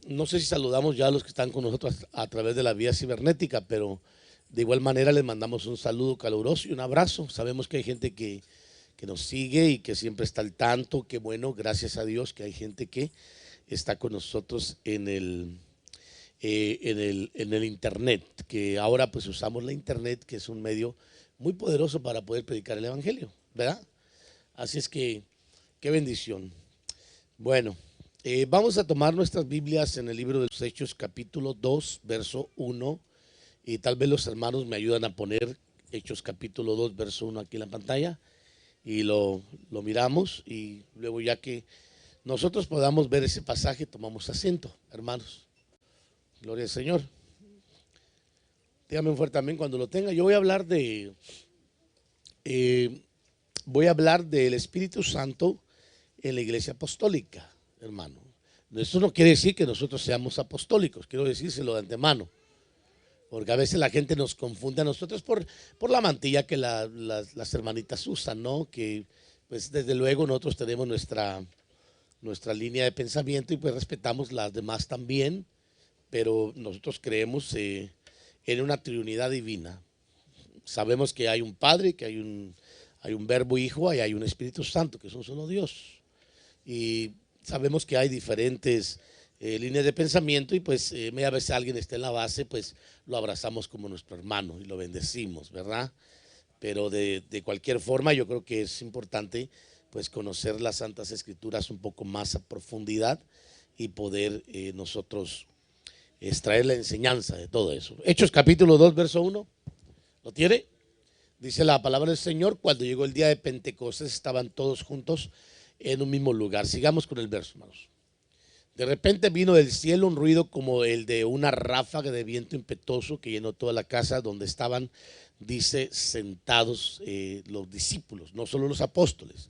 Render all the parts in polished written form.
No sé si saludamos ya a los que están con nosotros a través de la vía cibernética, pero de igual manera les mandamos un saludo caluroso y un abrazo. Sabemos que hay gente que nos sigue y que siempre está al tanto. Qué bueno, gracias a Dios que hay gente que está con nosotros en el internet, que ahora pues usamos la internet, que es un medio muy poderoso para poder predicar el evangelio, ¿verdad? Así es que, qué bendición. Bueno, vamos a tomar nuestras Biblias en el libro de los Hechos, capítulo 2, verso 1, y tal vez los hermanos me ayudan a poner Hechos capítulo 2, verso 1 aquí en la pantalla, y lo miramos, y luego ya que nosotros podamos ver ese pasaje, tomamos asiento, hermanos. Gloria al Señor. Dígame un fuerte amén cuando lo tenga. Yo voy a hablar del Espíritu Santo en la iglesia apostólica, hermano. Eso no quiere decir que nosotros seamos apostólicos, quiero decírselo de antemano, porque a veces la gente nos confunde a nosotros por la mantilla que las hermanitas usan, ¿no? Que pues desde luego nosotros tenemos nuestra línea de pensamiento y pues respetamos las demás también, pero nosotros creemos en una Trinidad divina. Sabemos que hay un Padre, que hay un Verbo Hijo y hay un Espíritu Santo, que es un solo Dios. Y sabemos que hay diferentes líneas de pensamiento y pues media vez alguien esté en la base, pues lo abrazamos como nuestro hermano y lo bendecimos, ¿verdad? Pero de cualquier forma yo creo que es importante pues conocer las Santas Escrituras un poco más a profundidad y poder nosotros extraer la enseñanza de todo eso. Hechos capítulo 2, verso 1, ¿lo tiene? Dice la palabra del Señor: cuando llegó el día de Pentecostés estaban todos juntos en un mismo lugar. Sigamos con el verso, hermanos. De repente vino del cielo un ruido como el de una ráfaga de viento impetuoso que llenó toda la casa donde estaban, dice, sentados los discípulos, no solo los apóstoles.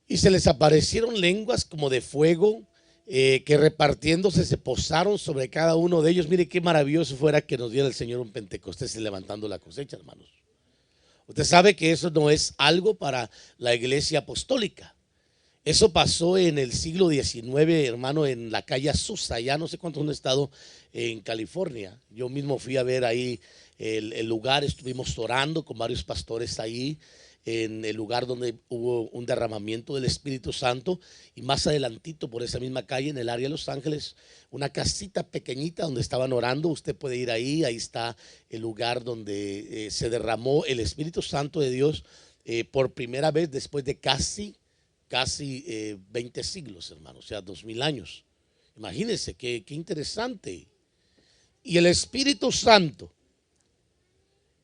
Y se les aparecieron lenguas como de fuego, que repartiéndose se posaron sobre cada uno de ellos. Mire qué maravilloso fuera que nos diera el Señor un Pentecostés levantando la cosecha, hermanos. Usted sabe que eso no es algo para la iglesia apostólica. Eso pasó en el siglo XIX, hermano, en la calle Azusa. Ya no sé cuántos han estado en California. Yo mismo fui a ver ahí el lugar, estuvimos orando con varios pastores ahí, en el lugar donde hubo un derramamiento del Espíritu Santo, y más adelantito por esa misma calle en el área de Los Ángeles, una casita pequeñita donde estaban orando. Usted puede ir ahí está el lugar donde se derramó el Espíritu Santo de Dios por primera vez después de casi 20 siglos, hermano, o sea, 2000 años. Imagínense qué interesante. Y el Espíritu Santo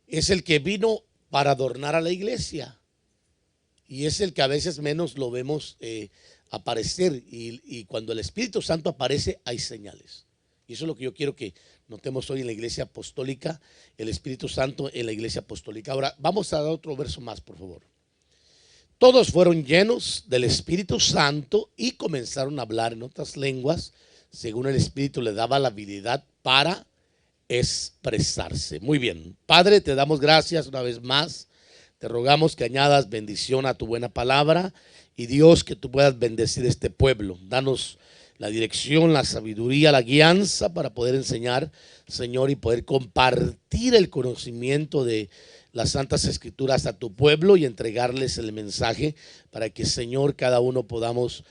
es el que vino para adornar a la iglesia, y es el que a veces menos lo vemos aparecer, y cuando el Espíritu Santo aparece hay señales, y eso es lo que yo quiero que notemos hoy en la iglesia apostólica, el Espíritu Santo en la iglesia apostólica. Ahora vamos a dar otro verso más, por favor. Todos fueron llenos del Espíritu Santo y comenzaron a hablar en otras lenguas según el Espíritu le daba la habilidad para expresarse. Muy bien, Padre, te damos gracias una vez más. Te rogamos que añadas bendición a tu buena palabra, y Dios, que tú puedas bendecir este pueblo. Danos la dirección, la sabiduría, la guianza para poder enseñar, Señor, y poder compartir el conocimiento de las Santas Escrituras a tu pueblo y entregarles el mensaje para que, Señor, cada uno podamos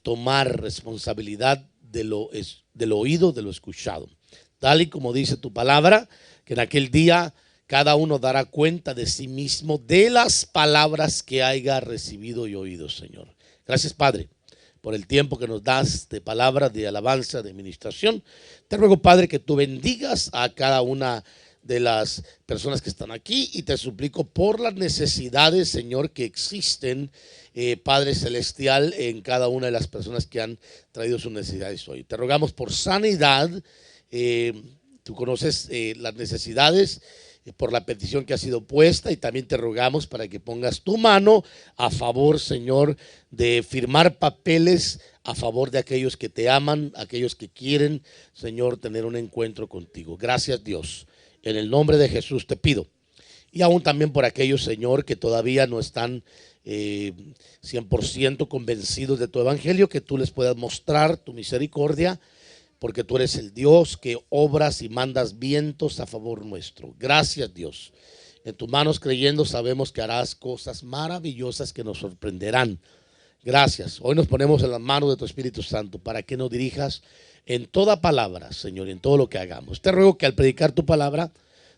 tomar responsabilidad de lo oído, de lo escuchado. Tal y como dice tu palabra, que en aquel día cada uno dará cuenta de sí mismo de las palabras que haya recibido y oído, Señor. Gracias, Padre, por el tiempo que nos das de palabra, de alabanza, de administración. Te ruego, Padre, que tú bendigas a cada una de las personas que están aquí, y te suplico por las necesidades, Señor, que existen, Padre Celestial, en cada una de las personas que han traído sus necesidades hoy. Te rogamos por sanidad. Tú conoces las necesidades, por la petición que ha sido puesta, y también te rogamos para que pongas tu mano a favor, Señor, de firmar papeles a favor de aquellos que te aman, aquellos que quieren, Señor, tener un encuentro contigo. Gracias, Dios. En el nombre de Jesús te pido. Y aún también por aquellos, Señor, que todavía no están eh, 100% convencidos de tu evangelio, que tú les puedas mostrar tu misericordia, porque tú eres el Dios que obras y mandas vientos a favor nuestro. Gracias, Dios. En tus manos creyendo sabemos que harás cosas maravillosas que nos sorprenderán. Gracias. Hoy nos ponemos en las manos de tu Espíritu Santo para que nos dirijas en toda palabra, Señor, y en todo lo que hagamos. Te ruego que al predicar tu palabra,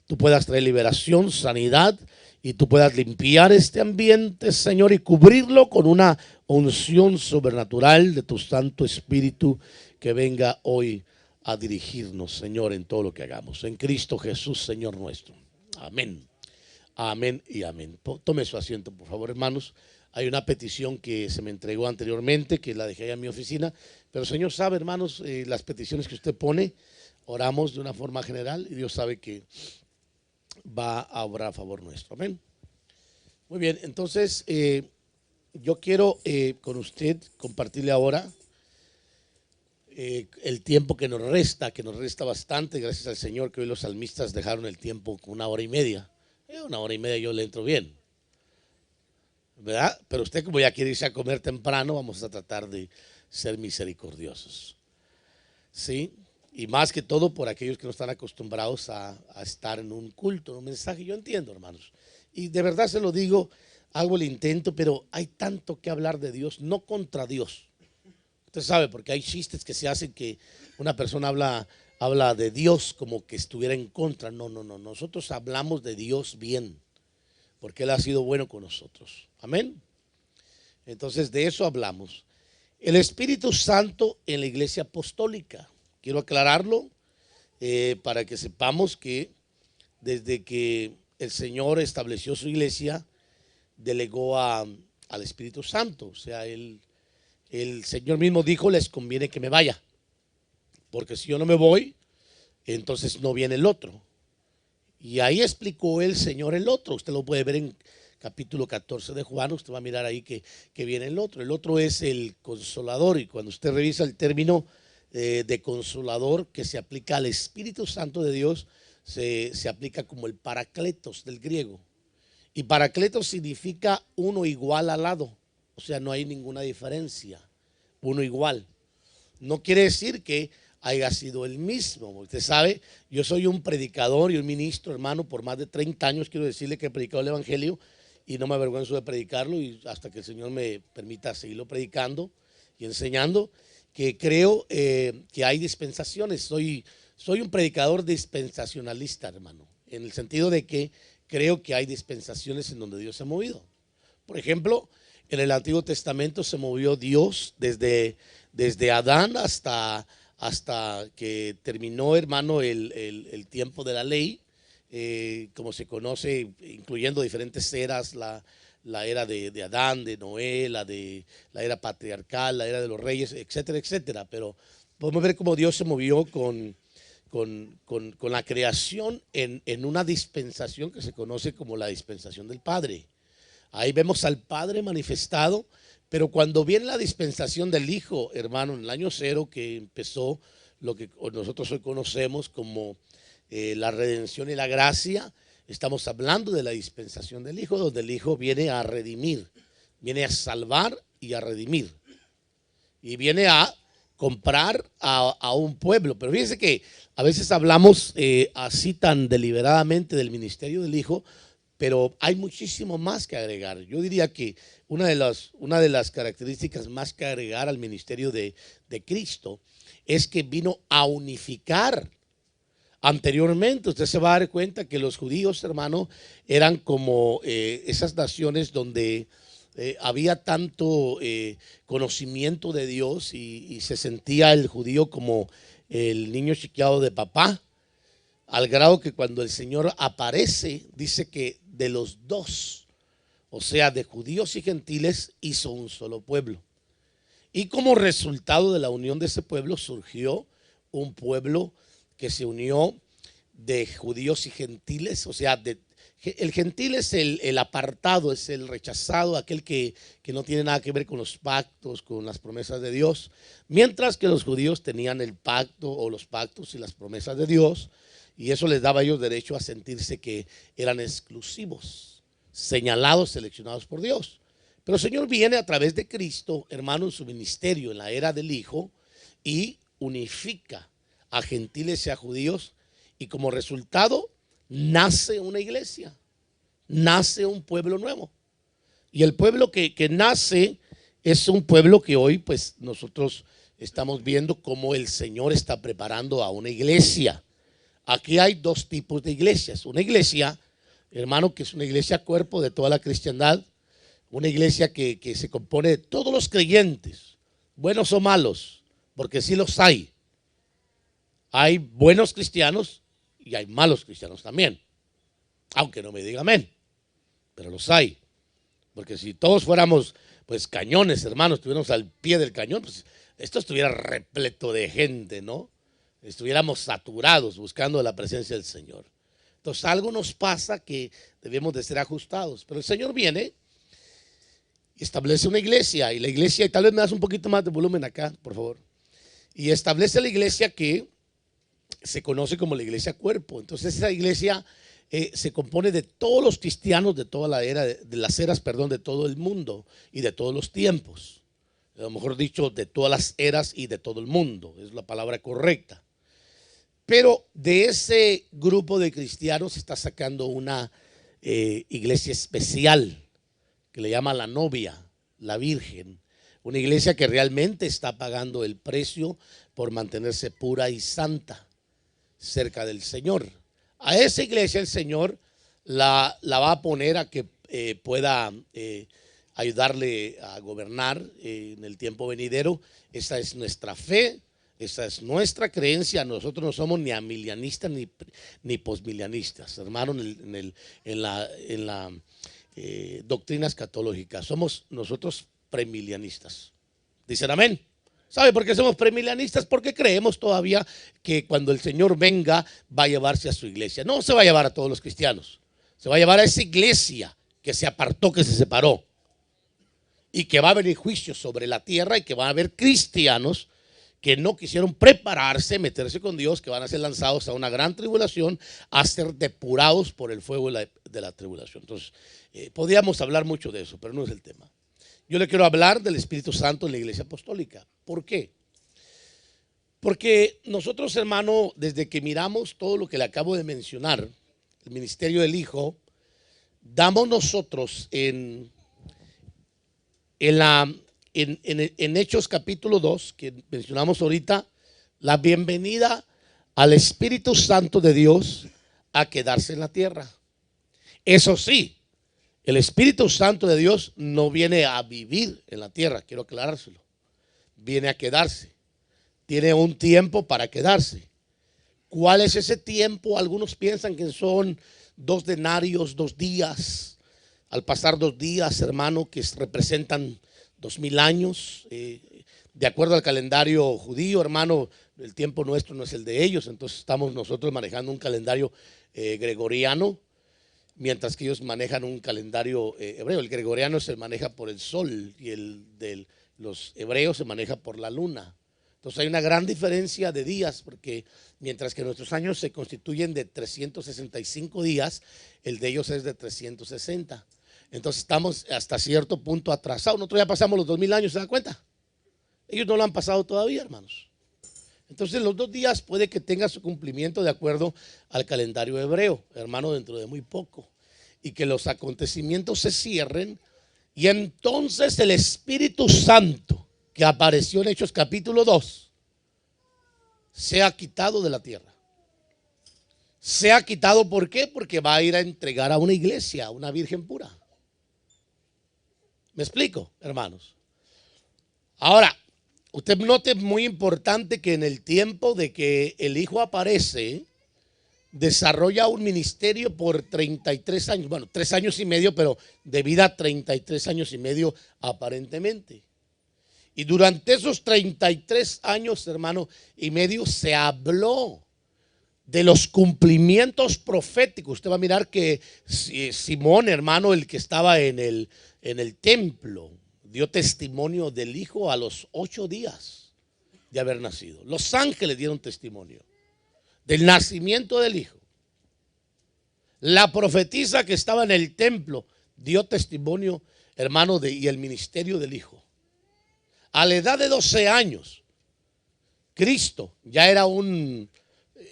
tú puedas traer liberación, sanidad, y tú puedas limpiar este ambiente, Señor, y cubrirlo con una unción sobrenatural de tu Santo Espíritu que venga hoy a dirigirnos, Señor, en todo lo que hagamos. En Cristo Jesús, Señor nuestro. Amén. Amén y amén. Tome su asiento, por favor, hermanos. Hay una petición que se me entregó anteriormente, que la dejé ahí en mi oficina, pero el Señor sabe, hermanos, las peticiones que usted pone, oramos de una forma general y Dios sabe que va a obrar a favor nuestro. Amén. Muy bien, entonces yo quiero con usted compartirle ahora el tiempo que nos resta bastante, gracias al Señor que hoy los salmistas dejaron el tiempo con 1 hora y media. 1 hora y media yo le entro bien, ¿verdad? Pero usted, como ya quiere irse a comer temprano, vamos a tratar de ser misericordiosos, ¿sí? Y más que todo por aquellos que no están acostumbrados a estar en un culto, en un mensaje. Yo entiendo, hermanos, y de verdad se lo digo, hago el intento, pero hay tanto que hablar de Dios, no contra Dios. Usted sabe, porque hay chistes que se hacen que una persona habla de Dios como que estuviera en contra. No, nosotros hablamos de Dios bien, porque Él ha sido bueno con nosotros. Amén. Entonces de eso hablamos. El Espíritu Santo en la iglesia apostólica. Quiero aclararlo para que sepamos que desde que el Señor estableció su iglesia, delegó al Espíritu Santo. O sea, el Señor mismo dijo, les conviene que me vaya, porque si yo no me voy, entonces no viene el otro. Y ahí explicó el Señor el otro. Usted lo puede ver en capítulo 14 de Juan. Usted va a mirar ahí que viene el otro. El otro es el consolador. Y cuando usted revisa el término de consolador que se aplica al Espíritu Santo de Dios, se aplica como el paracletos del griego. Y paracletos significa uno igual al lado. O sea, no hay ninguna diferencia. Uno igual. No quiere decir que haya sido el mismo. Usted sabe, yo soy un predicador y un ministro, hermano, por más de 30 años. Quiero decirle que he predicado el evangelio y no me avergüenzo de predicarlo, y hasta que el Señor me permita seguirlo predicando y enseñando, que creo que hay dispensaciones. Soy un predicador dispensacionalista, hermano, en el sentido de que creo que hay dispensaciones en donde Dios se ha movido. Por ejemplo, en el Antiguo Testamento se movió Dios desde Adán hasta que terminó, hermano, el tiempo de la ley, como se conoce, incluyendo diferentes eras, la era de Adán, de Noé, la era patriarcal, la era de los reyes, etcétera, etcétera. Pero podemos ver cómo Dios se movió con la creación en una dispensación que se conoce como la dispensación del Padre. Ahí vemos al Padre manifestado. Pero cuando viene la dispensación del Hijo, hermano, en el año 0, que empezó lo que nosotros hoy conocemos como la redención y la gracia, estamos hablando de la dispensación del Hijo, donde el Hijo viene a redimir, viene a salvar y a redimir. Y viene a comprar a un pueblo. Pero fíjense que a veces hablamos así tan deliberadamente del ministerio del Hijo, pero hay muchísimo más que agregar. Yo diría que una de las características más que agregar al ministerio de Cristo es que vino a unificar. Anteriormente usted se va a dar cuenta que los judíos, hermano, eran como esas naciones donde había tanto conocimiento de Dios y se sentía el judío como el niño chiqueado de papá, al grado que cuando el Señor aparece, dice que de los dos, o sea, de judíos y gentiles, hizo un solo pueblo. Y como resultado de la unión de ese pueblo surgió un pueblo que se unió de judíos y gentiles. O sea, el gentil es el apartado, es el rechazado, aquel que no tiene nada que ver con los pactos, con las promesas de Dios. Mientras que los judíos tenían el pacto o los pactos y las promesas de Dios. Y eso les daba a ellos derecho a sentirse que eran exclusivos, señalados, seleccionados por Dios. Pero el Señor viene a través de Cristo, hermano, en su ministerio, en la era del Hijo, y unifica a gentiles y a judíos, y como resultado nace una iglesia, nace un pueblo nuevo. Y el pueblo que nace es un pueblo que hoy pues nosotros estamos viendo cómo el Señor está preparando a una iglesia. Aquí hay dos tipos de iglesias. Una iglesia, hermano, que es una iglesia cuerpo de toda la cristiandad, una iglesia que se compone de todos los creyentes, buenos o malos, porque sí los hay. Hay buenos cristianos y hay malos cristianos también, aunque no me diga amén, pero los hay. Porque si todos fuéramos pues cañones, hermanos, estuviéramos al pie del cañón, pues esto estuviera repleto de gente, ¿no? Estuviéramos saturados buscando la presencia del Señor. Entonces algo nos pasa que debemos de ser ajustados. Pero el Señor viene y establece una iglesia. Y la iglesia, y tal vez me das un poquito más de volumen acá, por favor. Y establece la iglesia que se conoce como la iglesia cuerpo. Entonces esa iglesia se compone de todos los cristianos de toda la era, de las eras, perdón, de todo el mundo y de todos los tiempos. A lo mejor dicho, de todas las eras y de todo el mundo, es la palabra correcta. Pero de ese grupo de cristianos se está sacando una iglesia especial que le llama la novia, la Virgen. Una iglesia que realmente está pagando el precio por mantenerse pura y santa cerca del Señor. A esa iglesia el Señor la va a poner a que pueda ayudarle a gobernar en el tiempo venidero. Esa es nuestra fe, esa es nuestra creencia. Nosotros no somos ni amilianistas ni posmilianistas, hermano, en la doctrina escatológica. Somos nosotros premilianistas. ¿Dicen amén? ¿Sabe por qué somos premilianistas? Porque creemos todavía que cuando el Señor venga va a llevarse a su iglesia. No se va a llevar a todos los cristianos, se va a llevar a esa iglesia que se apartó, que se separó, y que va a haber juicio sobre la tierra, y que van a haber cristianos que no quisieron prepararse, meterse con Dios, que van a ser lanzados a una gran tribulación, a ser depurados por el fuego de la tribulación. Entonces, podríamos hablar mucho de eso, pero no es el tema. Yo le quiero hablar del Espíritu Santo en la iglesia apostólica. ¿Por qué? Porque nosotros, hermano, desde que miramos todo lo que le acabo de mencionar, el ministerio del Hijo, damos nosotros en Hechos capítulo 2, que mencionamos ahorita, la bienvenida al Espíritu Santo de Dios a quedarse en la tierra. Eso sí, el Espíritu Santo de Dios no viene a vivir en la tierra, quiero aclarárselo. Viene a quedarse. Tiene un tiempo para quedarse. ¿Cuál es ese tiempo? Algunos piensan que son 2 denarios, 2 días. Al pasar 2 días, hermano, que representan 2000 años. De acuerdo al calendario judío, hermano, el tiempo nuestro no es el de ellos. Entonces estamos nosotros manejando un calendario gregoriano, mientras que ellos manejan un calendario hebreo. El gregoriano se maneja por el sol y el de los hebreos se maneja por la luna. Entonces hay una gran diferencia de días, porque mientras que nuestros años se constituyen de 365 días, el de ellos es de 360. Entonces estamos hasta cierto punto atrasados. Nosotros ya pasamos los 2000 años, ¿se da cuenta? Ellos no lo han pasado todavía, hermanos. Entonces los 2 días puede que tenga su cumplimiento de acuerdo al calendario hebreo, hermano, dentro de muy poco. Y que los acontecimientos se cierren, y entonces el Espíritu Santo que apareció en Hechos capítulo 2 se ha quitado de la tierra. Se ha quitado, ¿por qué? Porque va a ir a entregar a una iglesia, a una virgen pura. ¿Me explico, hermanos? Ahora, usted note, muy importante, que en el tiempo de que el Hijo aparece, desarrolla un ministerio por 33 años, bueno, 3 años y medio, pero de vida 33 años y medio aparentemente. Y durante esos 33 años, hermano, y medio, se habló de los cumplimientos proféticos. Usted va a mirar que Simón, hermano, el que estaba en el templo, dio testimonio del Hijo a los 8 días de haber nacido. Los ángeles dieron testimonio del nacimiento del Hijo. La profetisa que estaba en el templo dio testimonio hermano, y el ministerio del Hijo. A la edad de 12 años, Cristo ya era un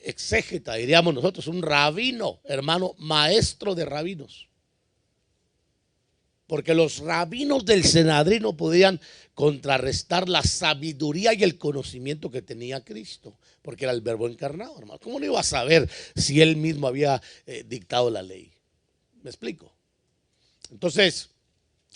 exégeta, diríamos nosotros, un rabino, hermano, maestro de rabinos. Porque los rabinos del Sanedrín podían contrarrestar la sabiduría y el conocimiento que tenía Cristo, porque era el Verbo encarnado, hermano. ¿Cómo no iba a saber si él mismo había dictado la ley? ¿Me explico? Entonces,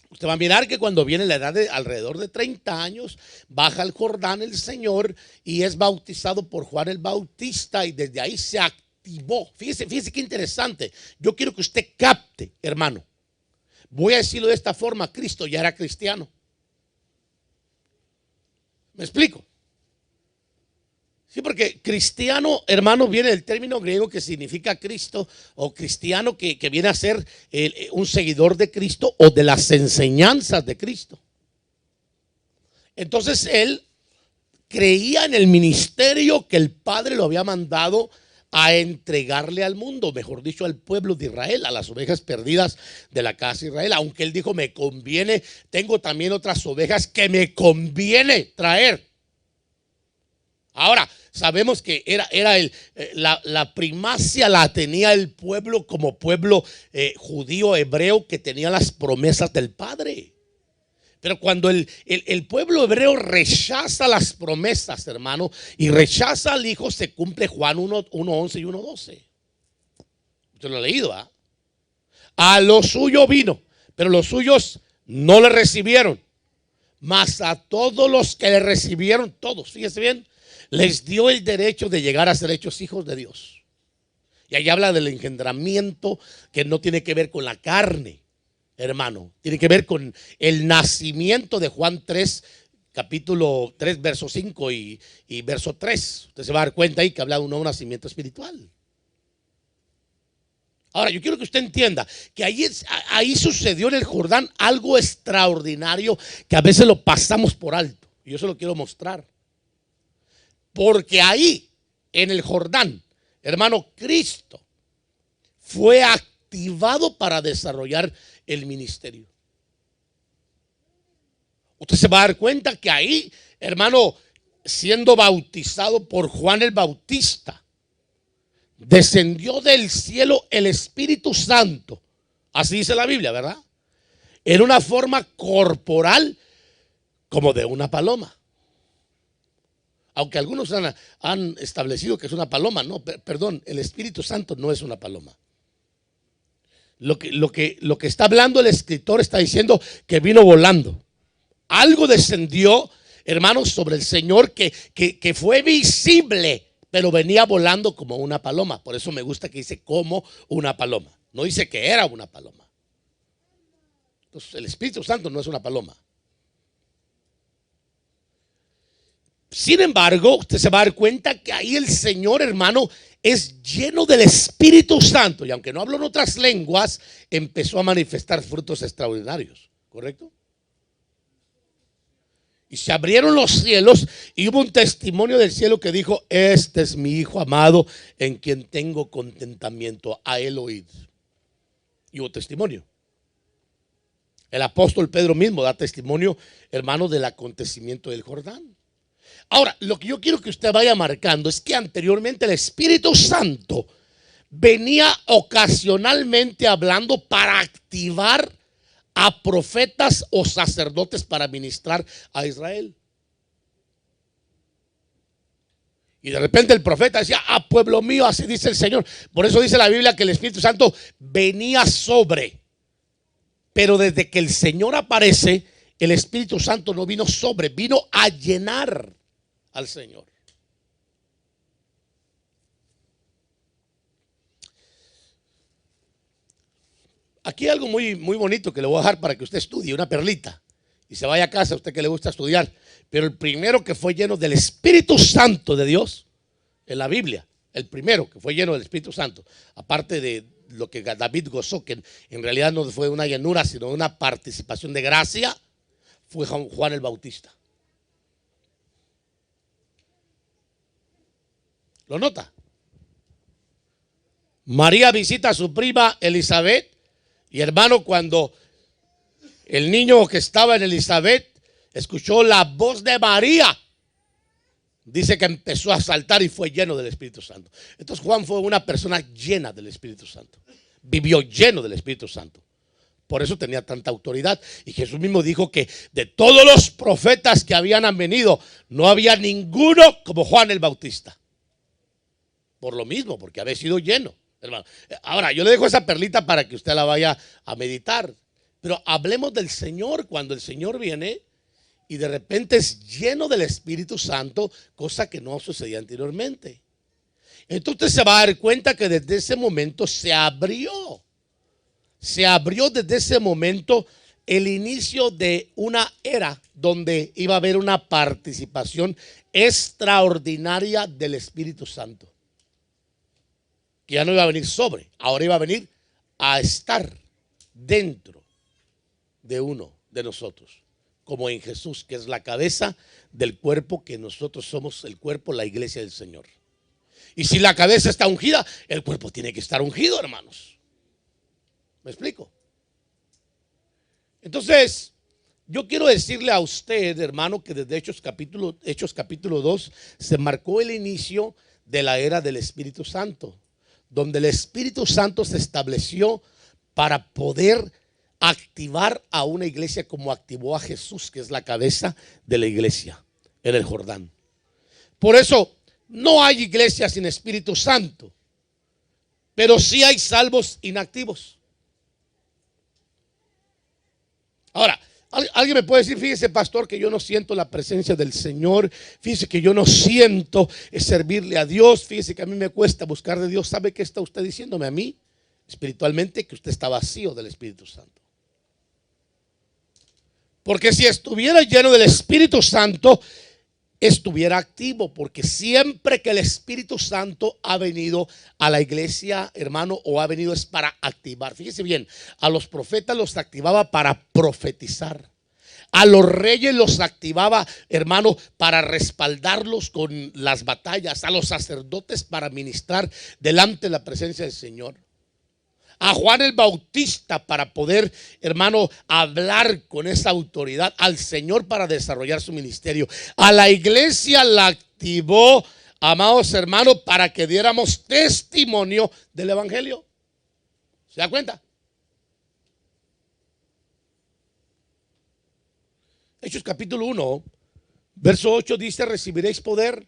usted va a mirar que cuando viene la edad de alrededor de 30 años, baja al Jordán el Señor y es bautizado por Juan el Bautista, y desde ahí se activó. Fíjese qué interesante. Yo quiero que usted capte, hermano. Voy a decirlo de esta forma: Cristo ya era cristiano. ¿Me explico? Sí, porque cristiano, hermano, viene del término griego que significa Cristo, o cristiano que viene a ser un seguidor de Cristo o de las enseñanzas de Cristo. Entonces él creía en el ministerio que el Padre lo había mandado a entregarle al mundo, mejor dicho, al pueblo de Israel, a las ovejas perdidas de la casa de Israel. Aunque él dijo: me conviene, tengo también otras ovejas que me conviene traer. Ahora, sabemos que la primacia la tenía el pueblo como pueblo judío, hebreo, que tenía las promesas del Padre. Pero cuando el pueblo hebreo rechaza las promesas, hermano, y rechaza al Hijo, se cumple Juan 1:11 y 1:12. Usted lo ha leído, ¿ah? A lo suyo vino, pero los suyos no le recibieron. Mas a todos los que le recibieron, todos, fíjese bien, les dio el derecho de llegar a ser hechos hijos de Dios. Y ahí habla del engendramiento, que no tiene que ver con la carne, hermano. Tiene que ver con el nacimiento de Juan 3, capítulo 3, verso 5 y verso 3. Usted se va a dar cuenta ahí que habla de un nuevo nacimiento espiritual. Ahora, yo quiero que usted entienda que ahí sucedió en el Jordán algo extraordinario que a veces lo pasamos por alto. Y yo se lo quiero mostrar. Porque ahí, en el Jordán, hermano, Cristo fue activado para desarrollar el ministerio. Usted se va a dar cuenta que ahí, hermano, siendo bautizado por Juan el Bautista, descendió del cielo el Espíritu Santo. Así dice la Biblia, ¿verdad? En una forma corporal como de una paloma. Aunque algunos han establecido que es una paloma. No, perdón, el Espíritu Santo no es una paloma. Lo que está hablando el escritor, está diciendo que vino volando. Algo descendió, hermanos, sobre el Señor que fue visible, pero venía volando como una paloma. Por eso me gusta que dice como una paloma. No dice que era una paloma. Entonces el Espíritu Santo no es una paloma. Sin embargo, usted se va a dar cuenta que ahí el Señor, hermano, es lleno del Espíritu Santo. Y aunque no habló en otras lenguas, empezó a manifestar frutos extraordinarios. ¿Correcto? Y se abrieron los cielos y hubo un testimonio del cielo que dijo: este es mi Hijo amado, en quien tengo contentamiento, a él oíd. Y hubo testimonio. El apóstol Pedro mismo da testimonio, hermano, del acontecimiento del Jordán. Ahora, lo que yo quiero que usted vaya marcando es que anteriormente el Espíritu Santo venía ocasionalmente hablando para activar a profetas o sacerdotes para ministrar a Israel. Y de repente el profeta decía: ah, pueblo mío, así dice el Señor. Por eso dice la Biblia que el Espíritu Santo venía sobre. Pero desde que el Señor aparece, el Espíritu Santo no vino sobre, vino a llenar al Señor. Aquí hay algo muy bonito que le voy a dejar para que usted estudie, una perlita, y se vaya a casa, a usted que le gusta estudiar. Pero el primero que fue lleno del Espíritu Santo de Dios en la Biblia, el primero que fue lleno del Espíritu Santo, aparte de lo que David gozó, que en realidad no fue una llenura, sino una participación de gracia, fue Juan el Bautista. ¿Lo nota? María visita a su prima Elizabeth. Y hermano, cuando el niño que estaba en Elizabeth escuchó la voz de María. Dice que empezó a saltar y fue lleno del Espíritu Santo. Entonces Juan fue una persona llena del Espíritu Santo. Vivió lleno del Espíritu Santo. Por eso tenía tanta autoridad. Y Jesús mismo dijo que de todos los profetas que habían venido, no había ninguno como Juan el Bautista. Por lo mismo, porque había sido lleno, hermano. Ahora, yo le dejo esa perlita para que usted la vaya a meditar. Pero hablemos del Señor cuando el Señor viene y de repente es lleno del Espíritu Santo, cosa que no sucedía anteriormente. Entonces usted se va a dar cuenta que desde ese momento se abrió desde ese momento el inicio de una era donde iba a haber una participación extraordinaria del Espíritu Santo. Que ya no iba a venir sobre, ahora iba a venir a estar dentro de uno de nosotros, como en Jesús, que es la cabeza del cuerpo, que nosotros somos el cuerpo, la iglesia del Señor. Y si la cabeza está ungida, el cuerpo tiene que estar ungido, hermanos. ¿Me explico? Entonces, yo quiero decirle a usted, hermano, que desde Hechos capítulo 2 se marcó el inicio de la era del Espíritu Santo, donde el Espíritu Santo se estableció para poder activar a una iglesia como activó a Jesús, que es la cabeza de la iglesia en el Jordán. Por eso no hay iglesia sin Espíritu Santo, pero sí hay salvos inactivos. Ahora, alguien me puede decir, fíjese, pastor, que yo no siento la presencia del Señor. Fíjese que yo no siento servirle a Dios. Fíjese que a mí me cuesta buscar de Dios. ¿Sabe qué está usted diciéndome a mí? Espiritualmente, que usted está vacío del Espíritu Santo. Porque si estuviera lleno del Espíritu Santo, estuviera activo, porque siempre que el Espíritu Santo ha venido a la iglesia, hermano, o ha venido es para activar. Fíjese bien, a los profetas los activaba para profetizar. A los reyes los activaba, hermano, para respaldarlos con las batallas. A los sacerdotes para ministrar delante de la presencia del Señor. A Juan el Bautista para poder, hermano, hablar con esa autoridad. Al Señor para desarrollar su ministerio. A la iglesia la activó, amados hermanos, para que diéramos testimonio del evangelio. ¿Se da cuenta? Hechos capítulo 1, verso 8 dice: recibiréis poder.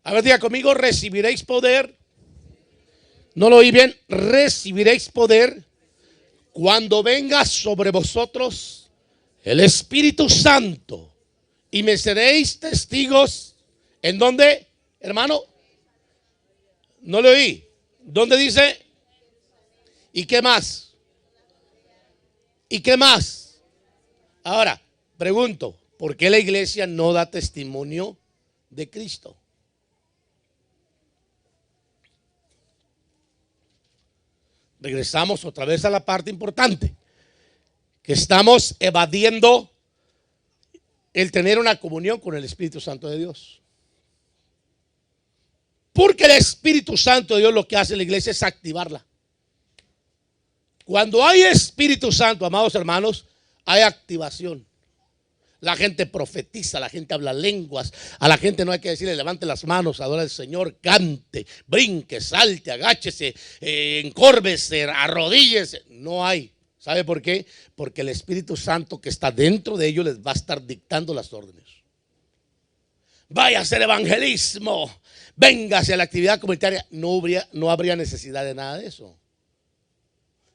A ver, diga conmigo: recibiréis poder. No lo oí bien. Recibiréis poder cuando venga sobre vosotros el Espíritu Santo, y me seréis testigos. ¿En dónde, hermano? No lo oí. ¿Dónde dice? ¿Y qué más? ¿Y qué más? Ahora, pregunto, ¿por qué la iglesia no da testimonio de Cristo? Regresamos otra vez a la parte importante, que estamos evadiendo el tener una comunión con el Espíritu Santo de Dios. Porque el Espíritu Santo de Dios lo que hace en la iglesia es activarla. Cuando hay Espíritu Santo, amados hermanos, hay activación. La gente profetiza, la gente habla lenguas. A la gente no hay que decirle: levante las manos, adora al Señor, cante, brinque, salte, agáchese, encórvese, arrodíllese. No hay. ¿Sabe por qué? Porque el Espíritu Santo que está dentro de ellos les va a estar dictando las órdenes. Vaya a hacer evangelismo, véngase a la actividad comunitaria. No habría necesidad de nada de eso.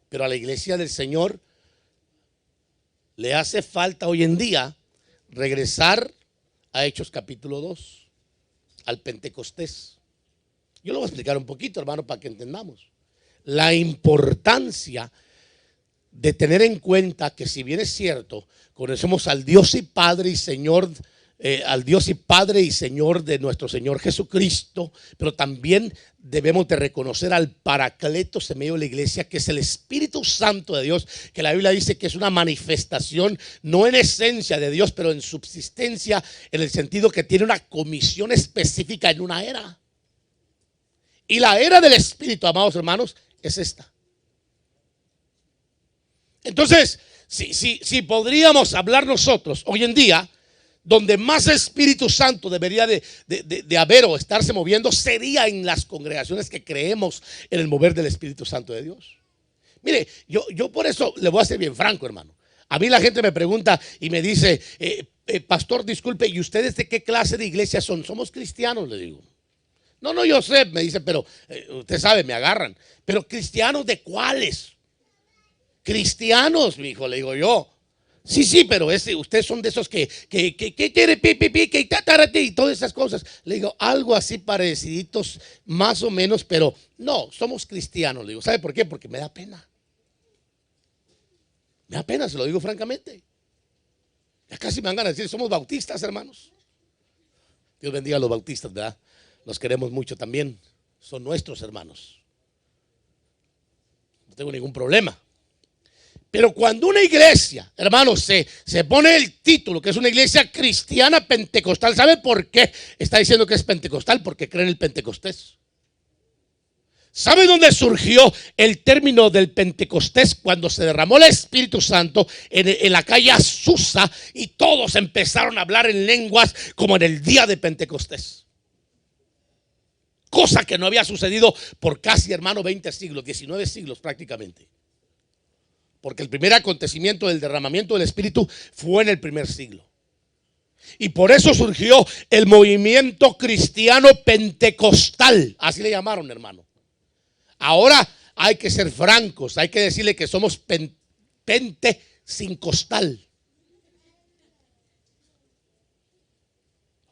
Pero a la iglesia del Señor le hace falta hoy en día regresar a Hechos capítulo 2, al Pentecostés. Yo lo voy a explicar un poquito, hermano, para que entendamos la importancia de tener en cuenta que, si bien es cierto, conocemos al Dios y Padre y Señor, al Dios y Padre y Señor de nuestro Señor Jesucristo, pero también debemos de reconocer al Paracletos en medio de la iglesia, que es el Espíritu Santo de Dios, que la Biblia dice que es una manifestación, no en esencia de Dios, pero en subsistencia, en el sentido que tiene una comisión específica en una era. Y la era del Espíritu, amados hermanos, es esta. Entonces, Si podríamos hablar nosotros hoy en día, donde más Espíritu Santo debería de haber o estarse moviendo, sería en las congregaciones que creemos en el mover del Espíritu Santo de Dios. Mire, yo por eso le voy a ser bien franco, hermano. A mí la gente me pregunta y me dice, pastor, disculpe, ¿y ustedes de qué clase de iglesia son? Somos cristianos, le digo. No, yo sé, me dice, pero usted sabe, me agarran. Pero cristianos ¿de cuáles? Cristianos, mi hijo, le digo yo. Sí, pero ustedes son de esos que quiere que tatarate y todas esas cosas. Le digo, algo así pareciditos, más o menos, pero no, somos cristianos. Le digo, ¿sabe por qué? Porque me da pena. Me da pena, se lo digo francamente. Ya casi me van a decir, somos bautistas, hermanos. Dios bendiga a los bautistas, ¿verdad? Los queremos mucho también. Son nuestros hermanos. No tengo ningún problema. Pero cuando una iglesia, hermanos, se pone el título que es una iglesia cristiana pentecostal, ¿sabe por qué está diciendo que es pentecostal? Porque cree en el Pentecostés. ¿Sabe dónde surgió el término del Pentecostés? Cuando se derramó el Espíritu Santo en la calle Azusa y todos empezaron a hablar en lenguas como en el día de Pentecostés. Cosa que no había sucedido por casi, hermano, 20 siglos, 19 siglos prácticamente. Porque el primer acontecimiento del derramamiento del Espíritu fue en el primer siglo. Y por eso surgió el movimiento cristiano pentecostal. Así le llamaron, hermano. Ahora hay que ser francos. Hay que decirle que somos pente sin costal.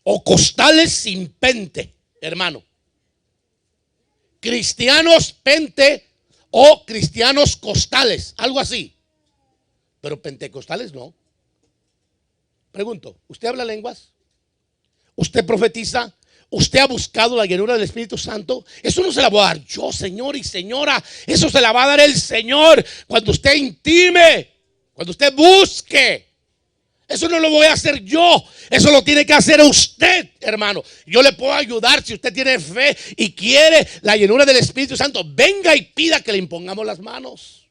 O costales sin pente, hermano. Cristianos pente o cristianos costales, algo así. Pero pentecostales no. Pregunto, ¿usted habla lenguas? ¿Usted profetiza? ¿Usted ha buscado la llenura del Espíritu Santo? Eso no se la voy a dar yo, señor y señora. Eso se la va a dar el Señor cuando usted intime, cuando usted busque. Eso no lo voy a hacer yo. Eso lo tiene que hacer usted, hermano. Yo le puedo ayudar si usted tiene fe y quiere la llenura del Espíritu Santo. Venga y pida que le impongamos las manos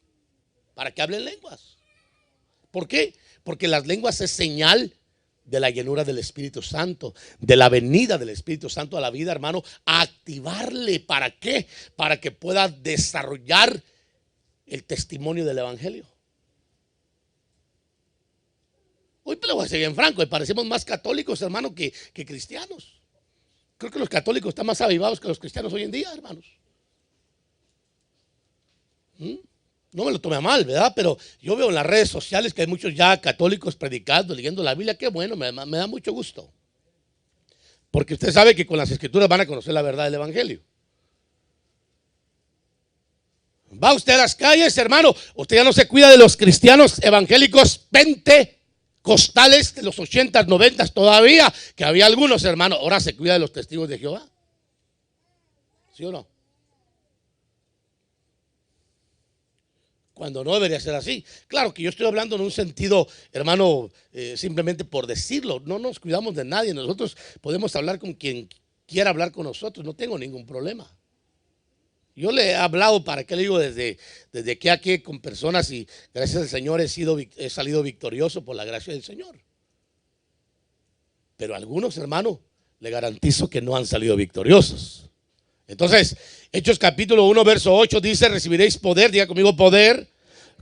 para que hable en lenguas. ¿Por qué? Porque las lenguas es señal de la llenura del Espíritu Santo, de la venida del Espíritu Santo a la vida, hermano. A activarle. ¿Para qué? Para que pueda desarrollar el testimonio del Evangelio. Hoy le voy a ser bien franco, parecemos más católicos, hermano, que cristianos. Creo que los católicos están más avivados que los cristianos hoy en día, hermanos. No me lo tome a mal, ¿verdad? Pero yo veo en las redes sociales que hay muchos ya católicos predicando, leyendo la Biblia. Qué bueno, me da mucho gusto. Porque usted sabe que con las escrituras van a conocer la verdad del Evangelio. Va usted a las calles, hermano, usted ya no se cuida de los cristianos evangélicos pentecostales de los 80s, 90s todavía, que había algunos, hermano. Ahora se cuida de los testigos de Jehová. ¿Sí o no? Cuando no debería ser así. Claro que yo estoy hablando en un sentido, hermano, simplemente por decirlo. No nos cuidamos de nadie. Nosotros podemos hablar con quien quiera hablar con nosotros. No tengo ningún problema. Yo le he hablado, ¿para qué le digo? Desde que aquí con personas, y gracias al Señor he salido victorioso por la gracia del Señor. Pero algunos, hermano, le garantizo que no han salido victoriosos. Entonces, Hechos capítulo 1, verso 8 dice: recibiréis poder, diga conmigo poder,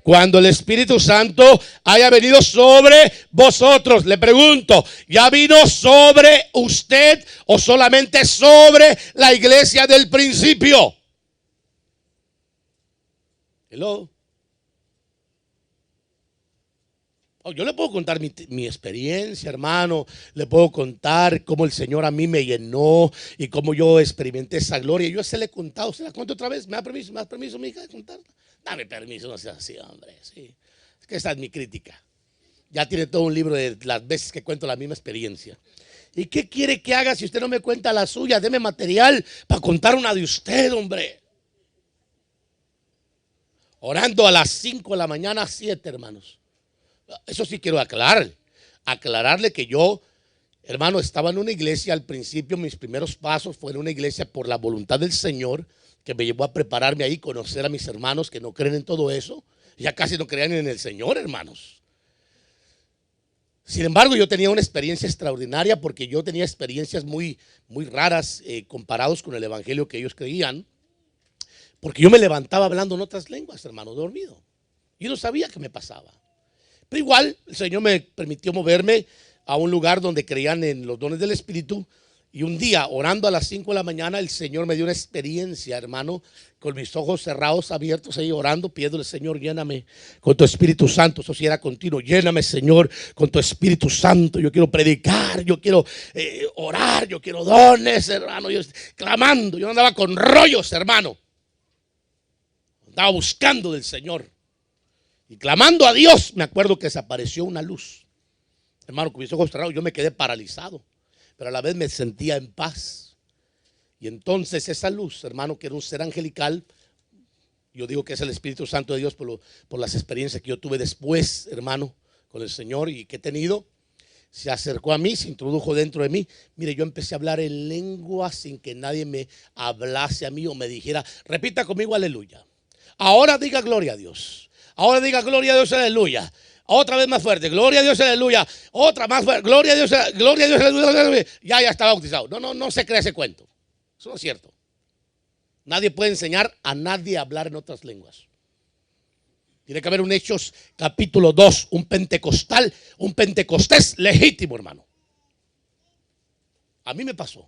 cuando el Espíritu Santo haya venido sobre vosotros. Le pregunto, ¿ya vino sobre usted o solamente sobre la iglesia del principio? Hello. Yo le puedo contar mi experiencia, hermano. Le puedo contar cómo el Señor a mí me llenó y cómo yo experimenté esa gloria. Yo se le he contado. ¿Se la cuento otra vez? ¿Me da permiso, mi hija, de contarla? Dame permiso, no sea así, hombre. Sí. Es que esa es mi crítica. Ya tiene todo un libro de las veces que cuento la misma experiencia. ¿Y qué quiere que haga si usted no me cuenta la suya? Deme material para contar una de usted, hombre. Orando a las 5 de la mañana, 7, hermanos. Eso sí quiero aclararle que yo, hermano, estaba en una iglesia al principio. Mis primeros pasos fueron en una iglesia por la voluntad del Señor, que me llevó a prepararme ahí, conocer a mis hermanos que no creen en todo eso. Ya casi no creían en el Señor, hermanos. Sin embargo, yo tenía una experiencia extraordinaria porque yo tenía experiencias muy, muy raras comparados con el evangelio que ellos creían. Porque yo me levantaba hablando en otras lenguas, hermano, dormido. Yo no sabía qué me pasaba. Pero igual el Señor me permitió moverme a un lugar donde creían en los dones del Espíritu. Y un día, orando a las 5 de la mañana, el Señor me dio una experiencia, hermano, con mis ojos cerrados, abiertos ahí orando, pidiéndole: Señor, lléname con tu Espíritu Santo. Eso sí era continuo: lléname, Señor, con tu Espíritu Santo. Yo quiero predicar, yo quiero orar, yo quiero dones, hermano. Yo clamando, yo andaba con rollos, hermano. Andaba buscando del Señor y clamando a Dios. Me acuerdo que desapareció una luz, hermano, con mis ojos cerrados. Yo me quedé paralizado, pero a la vez me sentía en paz. Y entonces esa luz, hermano, que era un ser angelical, yo digo que es el Espíritu Santo de Dios por las experiencias que yo tuve después, hermano, con el Señor y que he tenido, se acercó a mí, se introdujo dentro de mí. Mire, yo empecé a hablar en lengua sin que nadie me hablase a mí o me dijera: repita conmigo, aleluya. Ahora diga gloria a Dios. Ahora diga gloria a Dios, aleluya. Otra vez más fuerte: gloria a Dios, aleluya. Otra más fuerte: gloria a Dios, aleluya. Ya está bautizado. No se crea ese cuento. Eso no es cierto. Nadie puede enseñar a nadie a hablar en otras lenguas. Tiene que haber un Hechos capítulo 2, un pentecostal, un pentecostés legítimo, hermano. A mí me pasó.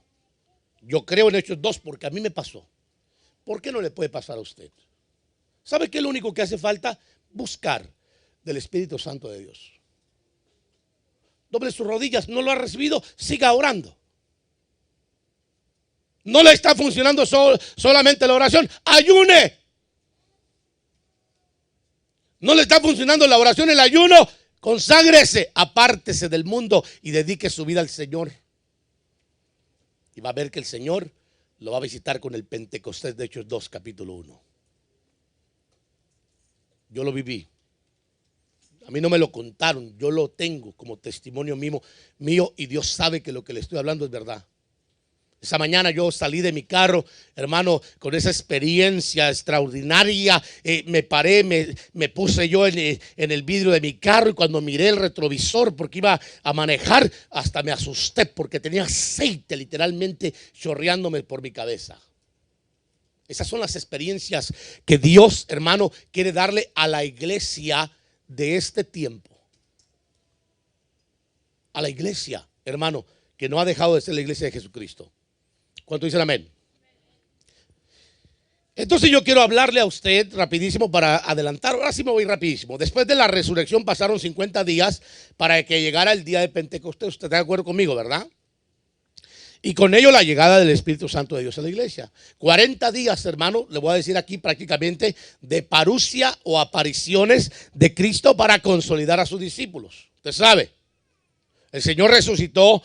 Yo creo en Hechos 2 porque a mí me pasó. ¿Por qué no le puede pasar a usted? ¿Sabe qué es lo único que hace falta? Buscar del Espíritu Santo de Dios. Doble sus rodillas. ¿No lo ha recibido? Siga orando. No le está funcionando solamente la oración. Ayune. No le está funcionando la oración, el ayuno. Conságrese, apártese del mundo y dedique su vida al Señor. Y va a ver que el Señor lo va a visitar con el Pentecostés de Hechos 2, capítulo 1. Yo lo viví. A mí no me lo contaron, yo lo tengo como testimonio mío, y Dios sabe que lo que le estoy hablando es verdad. Esa mañana yo salí de mi carro, hermano, con esa experiencia extraordinaria. Me paré, me puse yo en el vidrio de mi carro, y cuando miré el retrovisor porque iba a manejar, hasta me asusté porque tenía aceite literalmente chorreándome por mi cabeza. Esas son las experiencias que Dios, hermano, quiere darle a la iglesia de este tiempo. A la iglesia, hermano, que no ha dejado de ser la iglesia de Jesucristo. ¿Cuánto dicen amén? Entonces yo quiero hablarle a usted rapidísimo para adelantar. Ahora sí me voy rapidísimo. Después de la resurrección pasaron 50 días para que llegara el día de Pentecostés. ¿Usted está de acuerdo conmigo, verdad? Y con ello la llegada del Espíritu Santo de Dios a la iglesia. 40 días, hermano, le voy a decir aquí prácticamente de parusia o apariciones de Cristo para consolidar a sus discípulos. Usted sabe, el Señor resucitó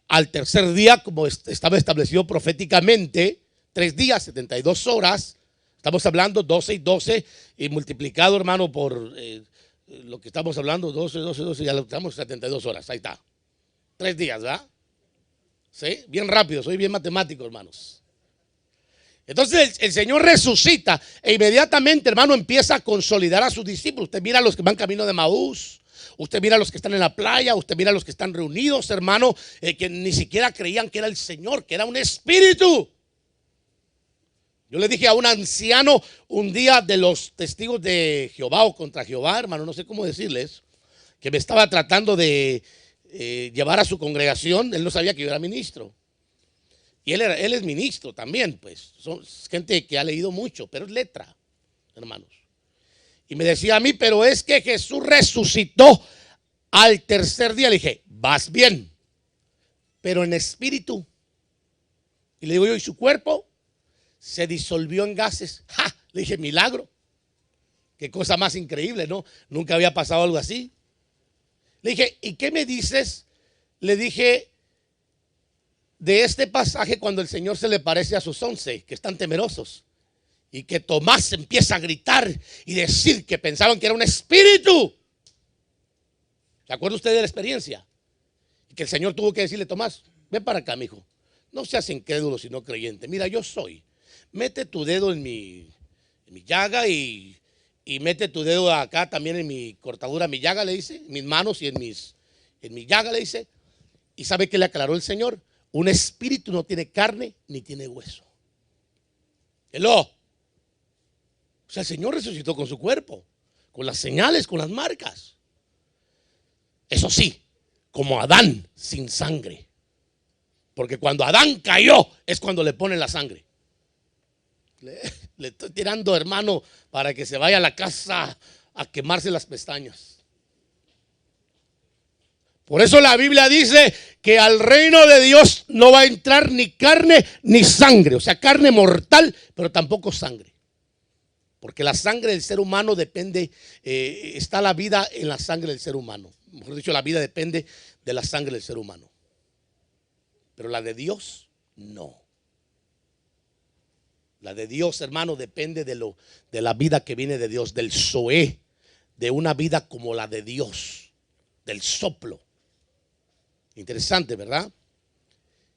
al tercer día, como estaba establecido proféticamente, 3 días, 72 horas. Estamos hablando 12 y 12 y multiplicado, hermano, por lo que estamos hablando, 12, ya lo estamos 72 horas. Ahí está. 3 días, ¿verdad? ¿Sí? Bien rápido, soy bien matemático, hermanos. Entonces el Señor resucita e inmediatamente, hermano, empieza a consolidar a sus discípulos. Usted mira a los que van camino de Maús, usted mira a los que están en la playa, usted mira a los que están reunidos, hermano, que ni siquiera creían que era el Señor, que era un espíritu. Yo le dije a un anciano un día de los testigos de Jehová o contra Jehová, hermano, no sé cómo decirles, que me estaba tratando de llevar a su congregación. Él no sabía que yo era ministro. Y él es ministro también, pues. Son gente que ha leído mucho, pero es letra, hermanos. Y me decía a mí: pero es que Jesús resucitó al tercer día. Le dije: vas bien, pero en espíritu. Y le digo yo: ¿y su cuerpo? Se disolvió en gases. ¡Ja! Le dije: milagro. Qué cosa más increíble, ¿no? Nunca había pasado algo así. Le dije: ¿y qué me dices? Le dije de este pasaje cuando el Señor se le parece a sus 11 que están temerosos y que Tomás empieza a gritar y decir que pensaban que era un espíritu. ¿Se acuerda usted de la experiencia? Y que el Señor tuvo que decirle: Tomás, ven para acá, mijo. No seas incrédulo sino creyente. Mira, yo soy. Mete tu dedo en mi llaga y mete tu dedo acá también en mi cortadura, mi llaga, le dice, en mis manos y en en mi llaga, le dice. ¿Y sabe qué le aclaró el Señor? Un espíritu no tiene carne ni tiene hueso. Hello. O sea, el Señor resucitó con su cuerpo, con las señales, con las marcas. Eso sí, como Adán, sin sangre. Porque cuando Adán cayó es cuando le ponen la sangre. Le estoy tirando, hermano, para que se vaya a la casa a quemarse las pestañas. Por eso la Biblia dice que al reino de Dios no va a entrar ni carne ni sangre. O sea, carne mortal, pero tampoco sangre. Porque la sangre del ser humano depende, está la vida en la sangre del ser humano. Mejor dicho, la vida depende de la sangre del ser humano. Pero la de Dios, no. La de Dios, hermano, depende de la vida que viene de Dios, del zoé, de una vida como la de Dios, del soplo. Interesante, ¿verdad?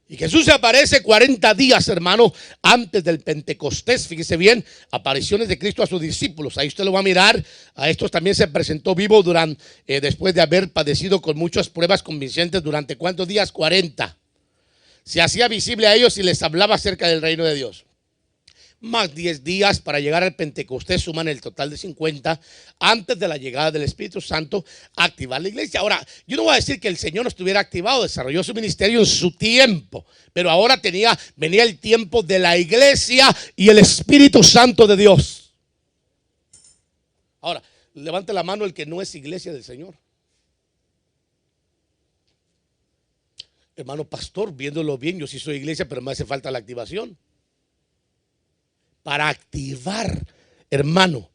Y Jesús se aparece 40 días, hermano, antes del Pentecostés. Fíjese bien, apariciones de Cristo a sus discípulos. Ahí usted lo va a mirar. A estos también se presentó vivo después de haber padecido con muchas pruebas convincentes. ¿Durante cuántos días? 40. Se hacía visible a ellos y les hablaba acerca del reino de Dios. Más 10 días para llegar al Pentecostés, suman el total de 50 antes de la llegada del Espíritu Santo a activar la iglesia. Ahora, yo no voy a decir que el Señor no estuviera activado, desarrolló su ministerio en su tiempo, pero ahora venía el tiempo de la iglesia y el Espíritu Santo de Dios. Ahora, levante la mano el que no es iglesia del Señor. Hermano pastor, viéndolo bien, yo sí soy iglesia, pero me hace falta la activación. Para activar, hermano,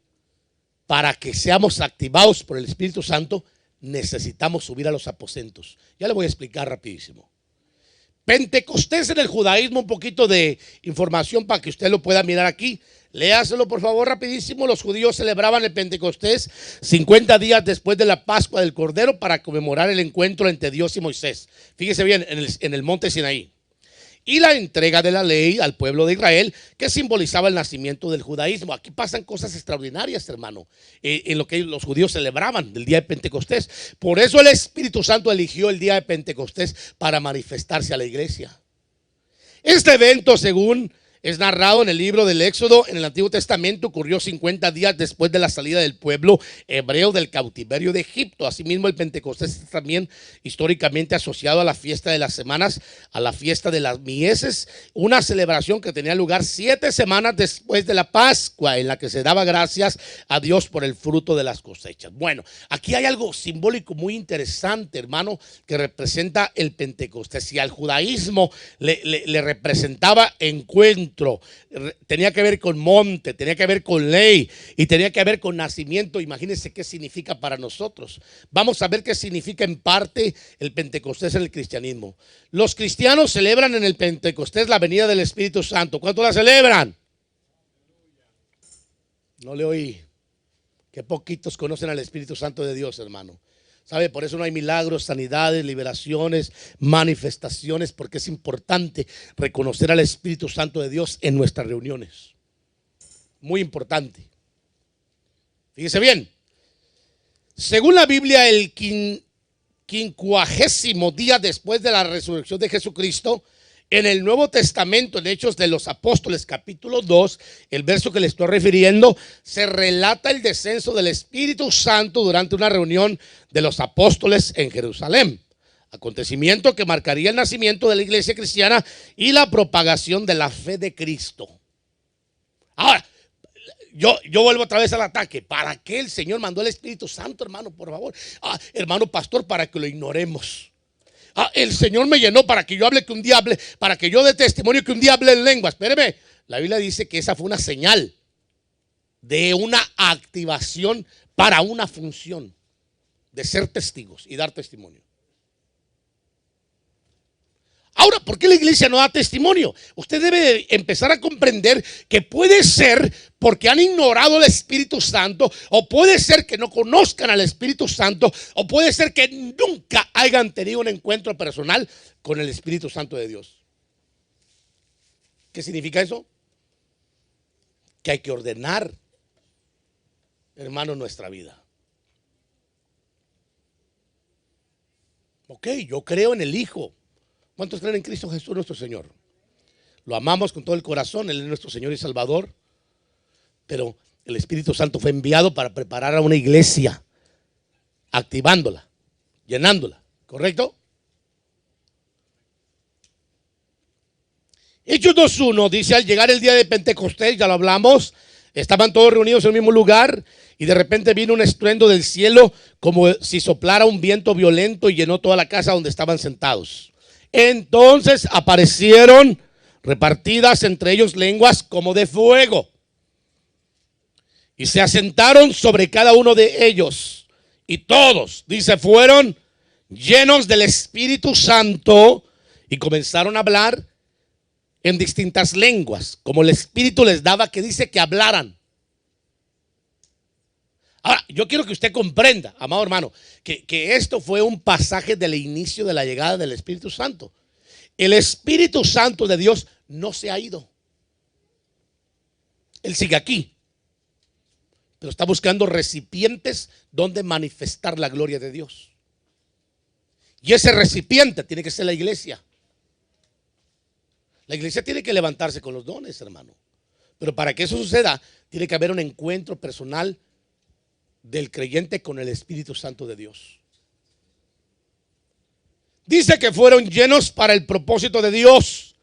para que seamos activados por el Espíritu Santo, necesitamos subir a los aposentos. Ya le voy a explicar rapidísimo. Pentecostés en el judaísmo, un poquito de información para que usted lo pueda mirar aquí. Léaselo por favor rapidísimo. Los judíos celebraban el Pentecostés 50 días después de la Pascua del Cordero para conmemorar el encuentro entre Dios y Moisés. Fíjese bien, en el monte Sinaí. Y la entrega de la ley al pueblo de Israel, que simbolizaba el nacimiento del judaísmo. Aquí pasan cosas extraordinarias, hermano, en lo que los judíos celebraban del día de Pentecostés. Por eso el Espíritu Santo eligió el día de Pentecostés para manifestarse a la iglesia. Este evento, según es narrado en el libro del Éxodo, en el Antiguo Testamento, ocurrió 50 días después de la salida del pueblo hebreo del cautiverio de Egipto. Asimismo, el Pentecostés es también históricamente asociado a la fiesta de las semanas, a la fiesta de las mieses, una celebración que tenía lugar 7 semanas después de la Pascua, en la que se daba gracias a Dios por el fruto de las cosechas. Bueno, aquí hay algo simbólico muy interesante, hermano, que representa el Pentecostés. Si al judaísmo le representaba encuentro, tenía que ver con monte, tenía que ver con ley y tenía que ver con nacimiento. Imagínense qué significa para nosotros. Vamos a ver qué significa en parte el Pentecostés en el cristianismo. Los cristianos celebran en el Pentecostés la venida del Espíritu Santo. ¿Cuánto la celebran? No le oí. Qué poquitos conocen al Espíritu Santo de Dios, hermano. ¿Sabe? Por eso no hay milagros, sanidades, liberaciones, manifestaciones, porque es importante reconocer al Espíritu Santo de Dios en nuestras reuniones. Muy importante. Fíjese bien. Según la Biblia, el 50º día después de la resurrección de Jesucristo, en el Nuevo Testamento, en Hechos de los Apóstoles, capítulo 2, el verso que le estoy refiriendo, se relata el descenso del Espíritu Santo durante una reunión de los apóstoles en Jerusalén. Acontecimiento que marcaría el nacimiento de la iglesia cristiana y la propagación de la fe de Cristo. Ahora, yo vuelvo otra vez al ataque. ¿Para qué el Señor mandó el Espíritu Santo, hermano? Por favor. Hermano pastor, para que lo ignoremos. El Señor me llenó para que yo hable, para que yo dé testimonio que un día hable en lengua. Espéreme, la Biblia dice que esa fue una señal de una activación para una función de ser testigos y dar testimonio. Ahora, ¿por qué la iglesia no da testimonio? Usted debe empezar a comprender que puede ser porque han ignorado al Espíritu Santo, o puede ser que no conozcan al Espíritu Santo, o puede ser que nunca hayan tenido un encuentro personal con el Espíritu Santo de Dios. ¿Qué significa eso? Que hay que ordenar, hermano, nuestra vida. Ok, yo creo en el Hijo. ¿Cuántos creen en Cristo Jesús nuestro Señor? Lo amamos con todo el corazón, Él es nuestro Señor y Salvador. Pero el Espíritu Santo fue enviado para preparar a una iglesia, activándola, llenándola, ¿correcto? Hechos 2:1 dice: al llegar el día de Pentecostés, ya lo hablamos, estaban todos reunidos en el mismo lugar y de repente vino un estruendo del cielo como si soplara un viento violento y llenó toda la casa donde estaban sentados. Entonces aparecieron repartidas entre ellos lenguas como de fuego y se asentaron sobre cada uno de ellos, y todos, dice, fueron llenos del Espíritu Santo y comenzaron a hablar en distintas lenguas, como el Espíritu les daba, que dice que hablaran. Ahora, yo quiero que usted comprenda, amado hermano, que esto fue un pasaje del inicio de la llegada del Espíritu Santo. El Espíritu Santo de Dios no se ha ido. Él sigue aquí, pero está buscando recipientes donde manifestar la gloria de Dios. Y ese recipiente tiene que ser la iglesia. La iglesia tiene que levantarse con los dones, hermano. Pero para que eso suceda, tiene que haber un encuentro personal del creyente con el Espíritu Santo de Dios. Dice que fueron llenos para el propósito de Dios,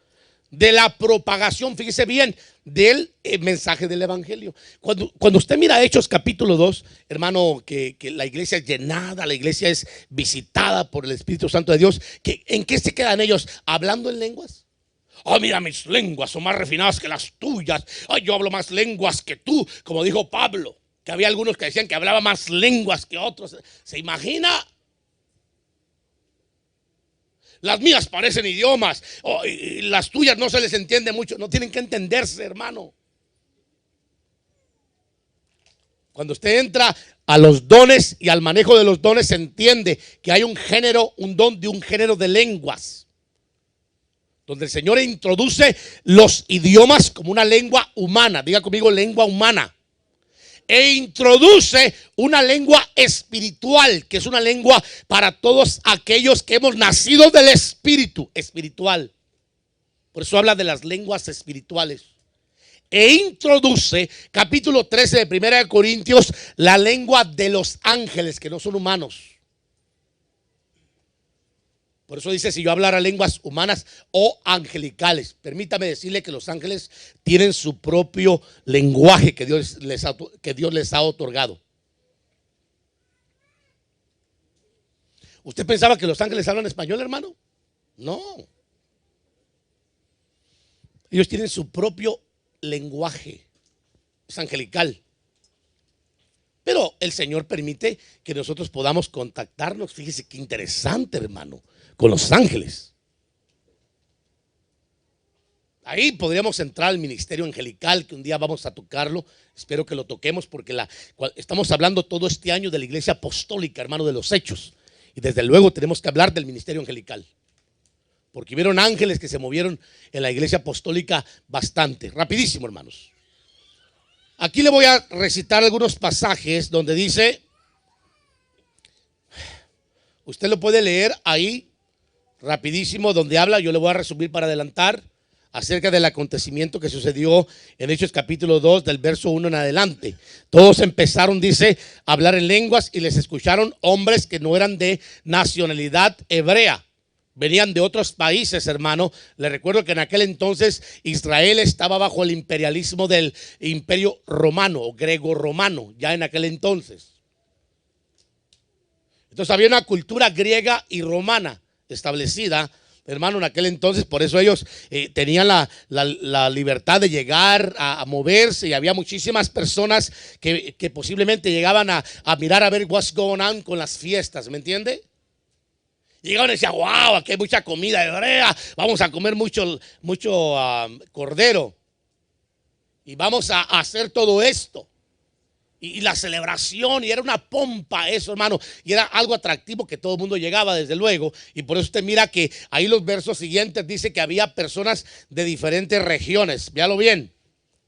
de la propagación, fíjese bien, del mensaje del evangelio. Cuando usted mira Hechos capítulo 2, hermano, que la iglesia es llenada, la iglesia es visitada por el Espíritu Santo de Dios, ¿en qué se quedan ellos? ¿Hablando en lenguas? Oh, mira, mis lenguas son más refinadas que las tuyas. Ay, yo hablo más lenguas que tú, como dijo Pablo, que había algunos que decían que hablaba más lenguas que otros. ¿Se imagina? Las mías parecen idiomas, y las tuyas no se les entiende mucho. No tienen que entenderse, hermano. Cuando usted entra a los dones y al manejo de los dones, se entiende que hay un género, un don de un género de lenguas, donde el Señor introduce los idiomas como una lengua humana. Diga conmigo, lengua humana. E introduce una lengua espiritual, que es una lengua para todos aquellos que hemos nacido del Espíritu espiritual. Por eso habla de las lenguas espirituales. E introduce, capítulo 13 de 1 Corintios, la lengua de los ángeles, que no son humanos. Por eso dice: si yo hablara lenguas humanas o angelicales. Permítame decirle que los ángeles tienen su propio lenguaje que Dios les ha otorgado. ¿Usted pensaba que los ángeles hablan español, hermano? No. Ellos tienen su propio lenguaje. Es angelical. Pero el Señor permite que nosotros podamos contactarnos. Fíjese qué interesante, hermano, con los ángeles. Ahí podríamos entrar al ministerio angelical, que un día vamos a tocarlo. Espero que lo toquemos, porque estamos hablando todo este año de la iglesia apostólica, hermano, de los hechos. Y desde luego tenemos que hablar del ministerio angelical, porque vieron ángeles que se movieron en la iglesia apostólica bastante. Rapidísimo, hermanos. Aquí le voy a recitar algunos pasajes donde dice, usted lo puede leer ahí rapidísimo, donde habla. Yo le voy a resumir para adelantar acerca del acontecimiento que sucedió en Hechos capítulo 2, del verso 1 en adelante. Todos empezaron, dice, a hablar en lenguas y les escucharon hombres que no eran de nacionalidad hebrea. Venían de otros países, hermano. Les recuerdo que en aquel entonces Israel estaba bajo el imperialismo del imperio romano o grego-romano, ya en aquel entonces. Entonces había una cultura griega y romana establecida, hermano, en aquel entonces. Por eso ellos tenían la libertad de llegar a moverse, y había muchísimas personas que posiblemente llegaban a mirar a ver what's going on con las fiestas, ¿me entiende? Llegaban y decían: wow, aquí hay mucha comida hebrea, vamos a comer mucho cordero y vamos a hacer todo esto. Y la celebración, y era una pompa eso, hermano, y era algo atractivo que todo el mundo llegaba, desde luego. Y por eso usted mira que ahí los versos siguientes dice que había personas de diferentes regiones. Véalo bien.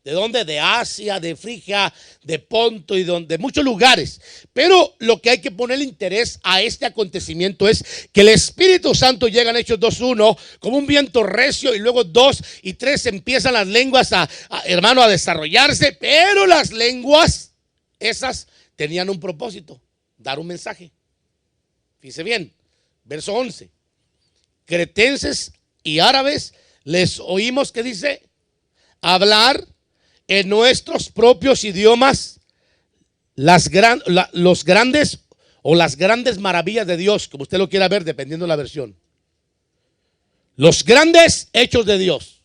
¿De dónde? De Asia, de Frigia, de Ponto y de muchos lugares. Pero lo que hay que ponerle interés a este acontecimiento es que el Espíritu Santo llega en Hechos 2:1 como un viento recio, y luego 2 y 3 empiezan las lenguas hermano, a desarrollarse. Pero las lenguas esas tenían un propósito: dar un mensaje. Fíjese bien, verso 11. Cretenses y árabes les oímos, que dice, hablar en nuestros propios idiomas los grandes o las grandes maravillas de Dios, como usted lo quiera ver, dependiendo de la versión. Los grandes hechos de Dios.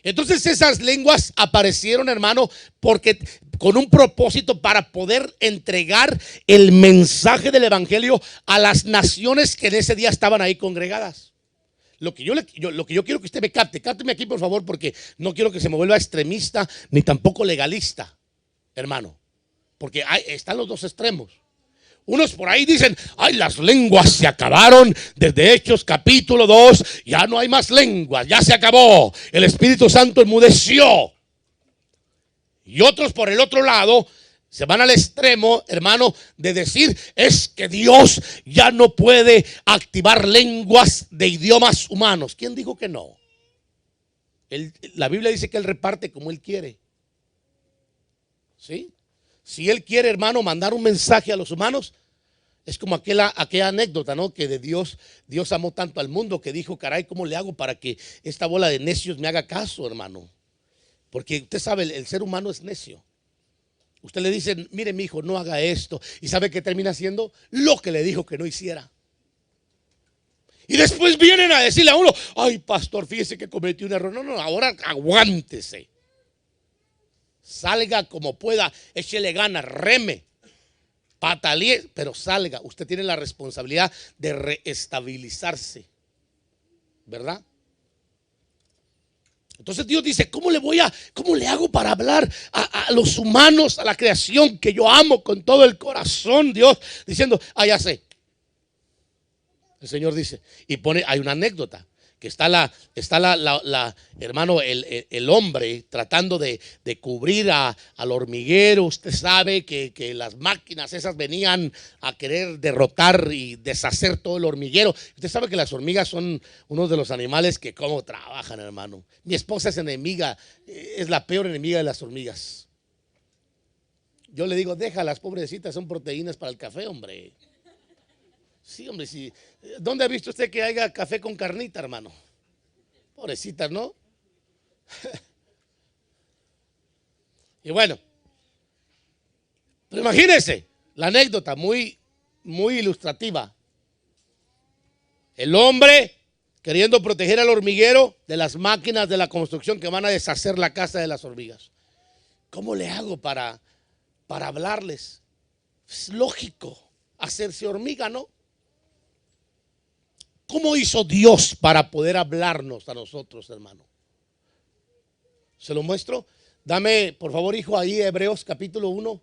Entonces esas lenguas aparecieron, hermano, porque con un propósito para poder entregar el mensaje del evangelio a las naciones que en ese día estaban ahí congregadas. Lo que yo quiero que usted me capte, cápteme aquí por favor, porque no quiero que se me vuelva extremista ni tampoco legalista, hermano, porque están los dos extremos. Unos por ahí dicen, ay, las lenguas se acabaron desde Hechos capítulo 2, ya no hay más lenguas, ya se acabó, el Espíritu Santo enmudeció. Y otros por el otro lado se van al extremo, hermano, de decir, es que Dios ya no puede activar lenguas de idiomas humanos. ¿Quién dijo que no? La Biblia dice que Él reparte como Él quiere. ¿Sí? Si Él quiere, hermano, mandar un mensaje a los humanos, es como aquella anécdota, ¿no? Que de Dios amó tanto al mundo que dijo, caray, ¿cómo le hago para que esta bola de necios me haga caso, hermano? Porque usted sabe, el ser humano es necio. Usted le dice, mire mi hijo, no haga esto. ¿Y sabe qué termina haciendo? Lo que le dijo que no hiciera. Y después vienen a decirle a uno, ay pastor, fíjese que cometí un error. No, ahora aguántese. Salga como pueda, échele ganas, reme, patalee, pero salga. Usted tiene la responsabilidad de reestabilizarse, ¿verdad? Entonces Dios dice, ¿cómo le hago para hablar a los humanos, a la creación que yo amo con todo el corazón? Dios diciendo, ya sé. El Señor dice, y hay una anécdota, que está hermano, el hombre tratando de cubrir al hormiguero. Usted sabe que las máquinas esas venían a querer derrotar y deshacer todo el hormiguero. Usted sabe que las hormigas son uno de los animales que cómo trabajan, hermano. Mi esposa es enemiga, es la peor enemiga de las hormigas. Yo le digo, déjalas, pobrecitas, son proteínas para el café, hombre. Sí, hombre, sí. ¿Dónde ha visto usted que haya café con carnita, hermano? Pobrecitas, ¿no? Y bueno, pero imagínense la anécdota muy, muy ilustrativa. El hombre queriendo proteger al hormiguero de las máquinas de la construcción que van a deshacer la casa de las hormigas. ¿Cómo le hago para hablarles? Es lógico hacerse hormiga, ¿no? ¿Cómo hizo Dios para poder hablarnos a nosotros, hermano? ¿Se lo muestro? Dame, por favor, hijo, ahí Hebreos capítulo 1.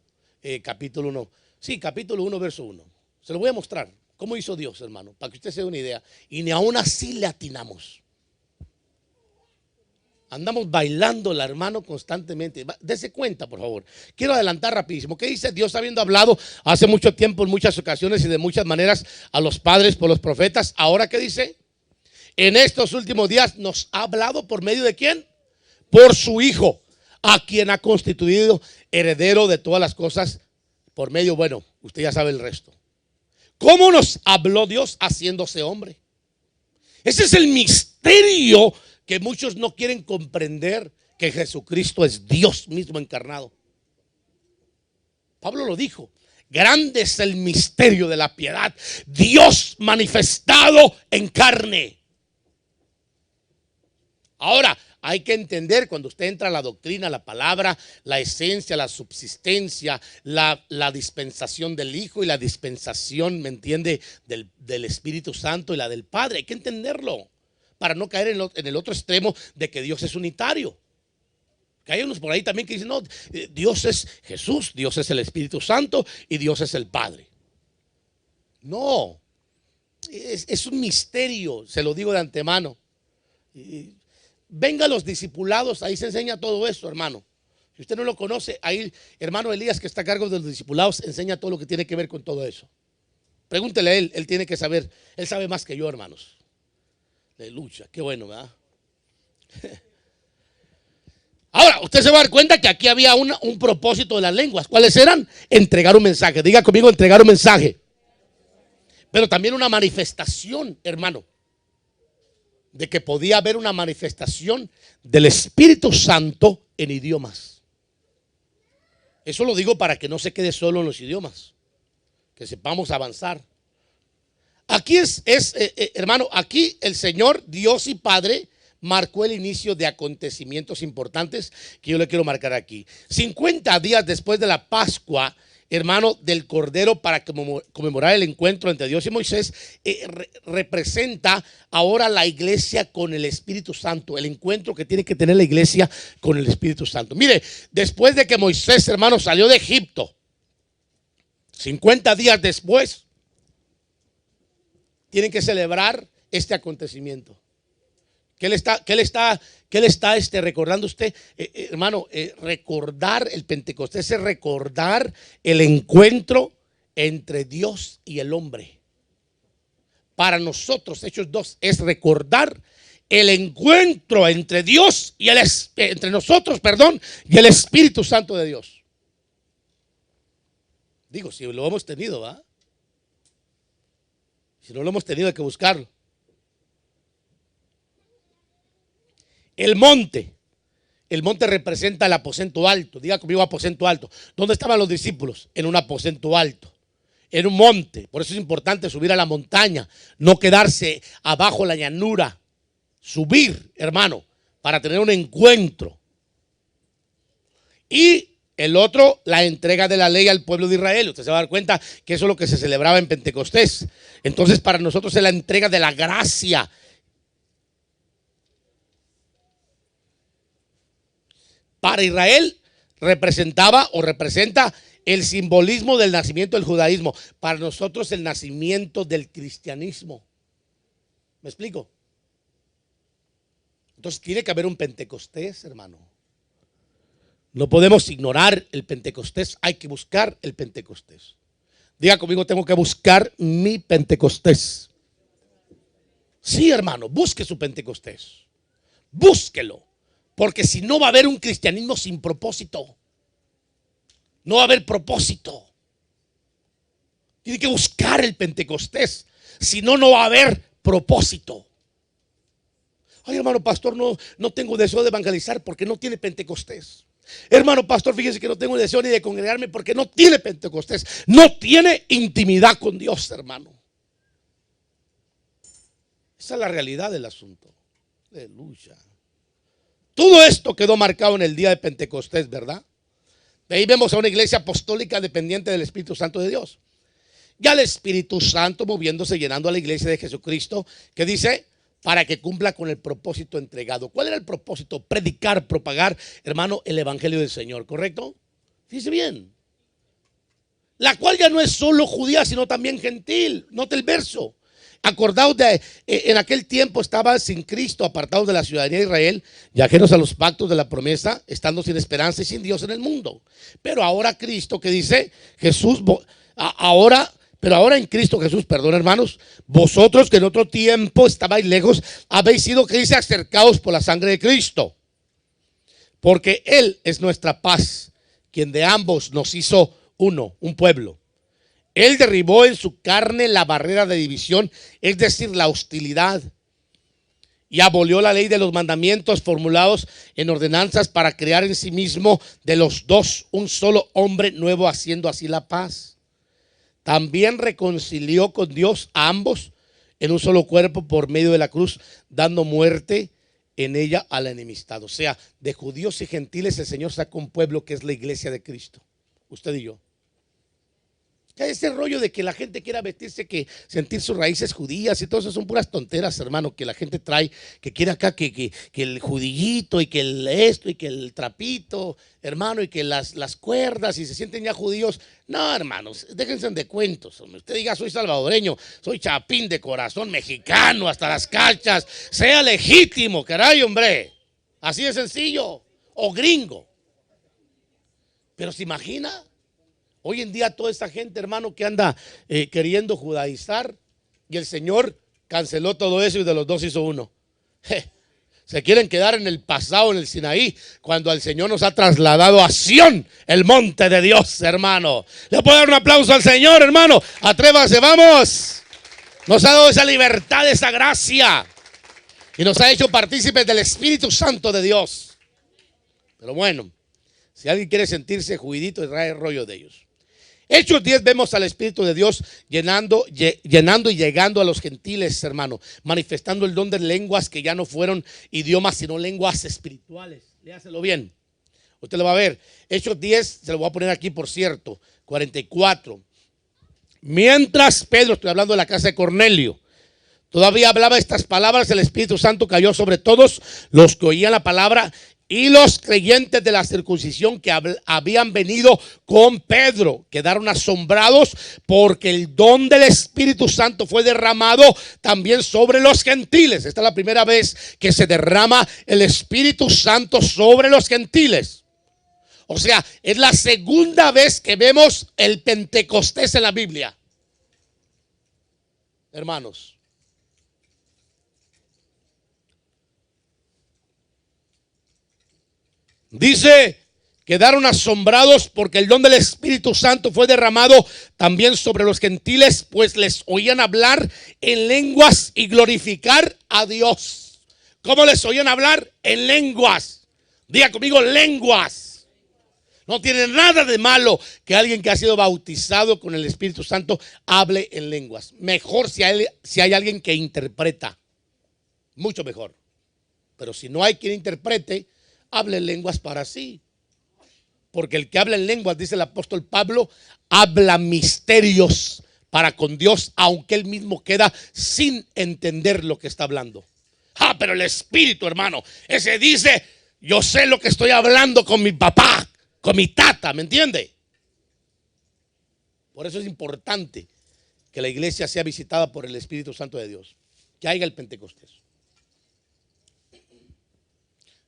Sí, capítulo 1, verso 1. Se lo voy a mostrar. ¿Cómo hizo Dios, hermano? Para que usted se dé una idea. Y ni aún así le atinamos. Andamos bailándola, hermano, constantemente. Dese cuenta, por favor. Quiero adelantar rapidísimo. ¿Qué dice Dios habiendo hablado hace mucho tiempo, en muchas ocasiones y de muchas maneras a los padres por los profetas? Ahora, ¿qué dice? En estos últimos días nos ha hablado por medio de ¿quién? Por su Hijo, a quien ha constituido heredero de todas las cosas por medio, bueno, usted ya sabe el resto. ¿Cómo nos habló Dios haciéndose hombre? Ese es el misterio que muchos no quieren comprender, que Jesucristo es Dios mismo encarnado. Pablo lo dijo, grande es el misterio de la piedad, Dios manifestado en carne. Ahora, hay que entender cuando usted entra a la doctrina, la palabra, la esencia, la subsistencia, la dispensación del Hijo y la dispensación, ¿me entiende?, del Espíritu Santo y la del Padre. Hay que entenderlo para no caer en el otro extremo de que Dios es unitario. Que hay unos por ahí también que dicen, no, Dios es Jesús, Dios es el Espíritu Santo y Dios es el Padre. No, es un misterio, se lo digo de antemano. venga los discipulados, ahí se enseña todo esto, hermano. Si usted no lo conoce, ahí, hermano Elías, que está a cargo de los discipulados, enseña todo lo que tiene que ver con todo eso. Pregúntele a él, él tiene que saber, él sabe más que yo, hermanos. Aleluya, qué bueno, ¿verdad? Ahora, usted se va a dar cuenta que aquí había un propósito de las lenguas. ¿Cuáles eran? Entregar un mensaje. Diga conmigo, entregar un mensaje. Pero también una manifestación, hermano, de que podía haber una manifestación del Espíritu Santo en idiomas. Eso lo digo para que no se quede solo en los idiomas, que sepamos avanzar. Aquí hermano, aquí el Señor, Dios y Padre, marcó el inicio de acontecimientos importantes que yo le quiero marcar aquí. 50 días después de la Pascua, hermano, del Cordero, para conmemorar el encuentro entre Dios y Moisés, representa ahora la iglesia con el Espíritu Santo, el encuentro que tiene que tener la iglesia con el Espíritu Santo. Mire, después de que Moisés, hermano, salió de Egipto, 50 días después, tienen que celebrar este acontecimiento. ¿Qué le está recordando usted, hermano? Recordar el Pentecostés es recordar el encuentro entre Dios y el hombre. Para nosotros, Hechos 2, es recordar el encuentro entre Dios y entre nosotros, y el Espíritu Santo de Dios. Digo, si lo hemos tenido, ¿va? Si no lo hemos tenido, hay que buscarlo. El monte representa el aposento alto. Diga conmigo, aposento alto. ¿Dónde estaban los discípulos? En un aposento alto, en un monte. Por eso es importante subir a la montaña, no quedarse abajo en la llanura. Subir, hermano, para tener un encuentro. Y el otro, la entrega de la ley al pueblo de Israel. Usted se va a dar cuenta que eso es lo que se celebraba en Pentecostés. Entonces, para nosotros es la entrega de la gracia. Para Israel representa el simbolismo del nacimiento del judaísmo. Para nosotros el nacimiento del cristianismo. ¿Me explico? Entonces tiene que haber un Pentecostés, hermano. No podemos ignorar el Pentecostés, hay que buscar el Pentecostés. Diga conmigo, tengo que buscar mi Pentecostés. Sí, hermano, busque su Pentecostés. Búsquelo. Porque si no va a haber un cristianismo sin propósito. No va a haber propósito. Tiene que buscar el Pentecostés. Si no, no va a haber propósito. Ay, hermano pastor, no tengo deseo de evangelizar porque no tiene Pentecostés. Hermano pastor, fíjese que no tengo deseo ni de congregarme porque no tiene Pentecostés. No tiene intimidad con Dios, hermano. Esa es la realidad del asunto. Aleluya. Todo esto quedó marcado en el día de Pentecostés, ¿verdad? De ahí vemos a una iglesia apostólica dependiente del Espíritu Santo de Dios. Ya el Espíritu Santo moviéndose, llenando a la iglesia de Jesucristo, que dice, para que cumpla con el propósito entregado. ¿Cuál era el propósito? Predicar, propagar, hermano, el evangelio del Señor, ¿correcto? Fíjese bien. La cual ya no es solo judía, sino también gentil. Note el verso. Acordaos en aquel tiempo estaban sin Cristo, apartados de la ciudadanía de Israel, y ajenos a los pactos de la promesa, estando sin esperanza y sin Dios en el mundo. Pero ahora Cristo, que dice Jesús, pero ahora en Cristo Jesús, perdón, hermanos, vosotros que en otro tiempo estabais lejos, habéis sido, que dice, acercados por la sangre de Cristo, porque Él es nuestra paz, quien de ambos nos hizo uno, un pueblo. Él derribó en su carne la barrera de división, es decir, la hostilidad, y abolió la ley de los mandamientos formulados en ordenanzas para crear en sí mismo de los dos un solo hombre nuevo, haciendo así la paz. También reconcilió con Dios a ambos en un solo cuerpo por medio de la cruz, dando muerte en ella a la enemistad. O sea, de judíos y gentiles el Señor sacó un pueblo que es la iglesia de Cristo, usted y yo. Ese rollo de que la gente quiera vestirse, que sentir sus raíces judías y todo eso son puras tonteras, hermano, que la gente trae, que quiere acá que el judillito y que el esto y que el trapito, hermano, y que las cuerdas y se sienten ya judíos. No, hermanos, déjense de cuentos. Usted diga, soy salvadoreño, soy chapín de corazón, mexicano hasta las cachas, sea legítimo, caray, hombre. Así de sencillo. O gringo. Pero se imagina, hoy en día toda esta gente, hermano, que anda queriendo judaizar, y el Señor canceló todo eso y de los dos hizo uno. Se quieren quedar en el pasado, en el Sinaí, cuando el Señor nos ha trasladado a Sión, el monte de Dios, hermano. Le puedo dar un aplauso al Señor, hermano. Atrévase, vamos. Nos ha dado esa libertad, esa gracia, y nos ha hecho partícipes del Espíritu Santo de Dios. Pero bueno, si alguien quiere sentirse juidito, trae rollo de ellos. Hechos 10 vemos al Espíritu de Dios llenando y llegando a los gentiles, hermano, manifestando el don de lenguas que ya no fueron idiomas, sino lenguas espirituales. Léaselo bien. Usted lo va a ver. Hechos 10, se lo voy a poner aquí, por cierto, 44. Mientras Pedro, estoy hablando de la casa de Cornelio, todavía hablaba estas palabras, el Espíritu Santo cayó sobre todos los que oían la palabra. Y los creyentes de la circuncisión que habían venido con Pedro quedaron asombrados porque el don del Espíritu Santo fue derramado también sobre los gentiles. Esta es la primera vez que se derrama el Espíritu Santo sobre los gentiles. O sea, es la segunda vez que vemos el Pentecostés en la Biblia. Hermanos. Dice, quedaron asombrados porque el don del Espíritu Santo fue derramado también sobre los gentiles, pues les oían hablar en lenguas y glorificar a Dios. ¿Cómo les oían hablar? En lenguas. Diga conmigo, lenguas. No tiene nada de malo que alguien que ha sido bautizado con el Espíritu Santo hable en lenguas. Mejor si hay alguien que interpreta. Mucho mejor. Pero si no hay quien interprete, hable en lenguas para sí. Porque el que habla en lenguas, dice el apóstol Pablo, habla misterios para con Dios, aunque él mismo queda sin entender lo que está hablando. Pero el Espíritu, hermano, ese dice, yo sé lo que estoy hablando con mi papá, con mi tata, ¿me entiende? Por eso es importante que la iglesia sea visitada por el Espíritu Santo de Dios, que haya el Pentecostés.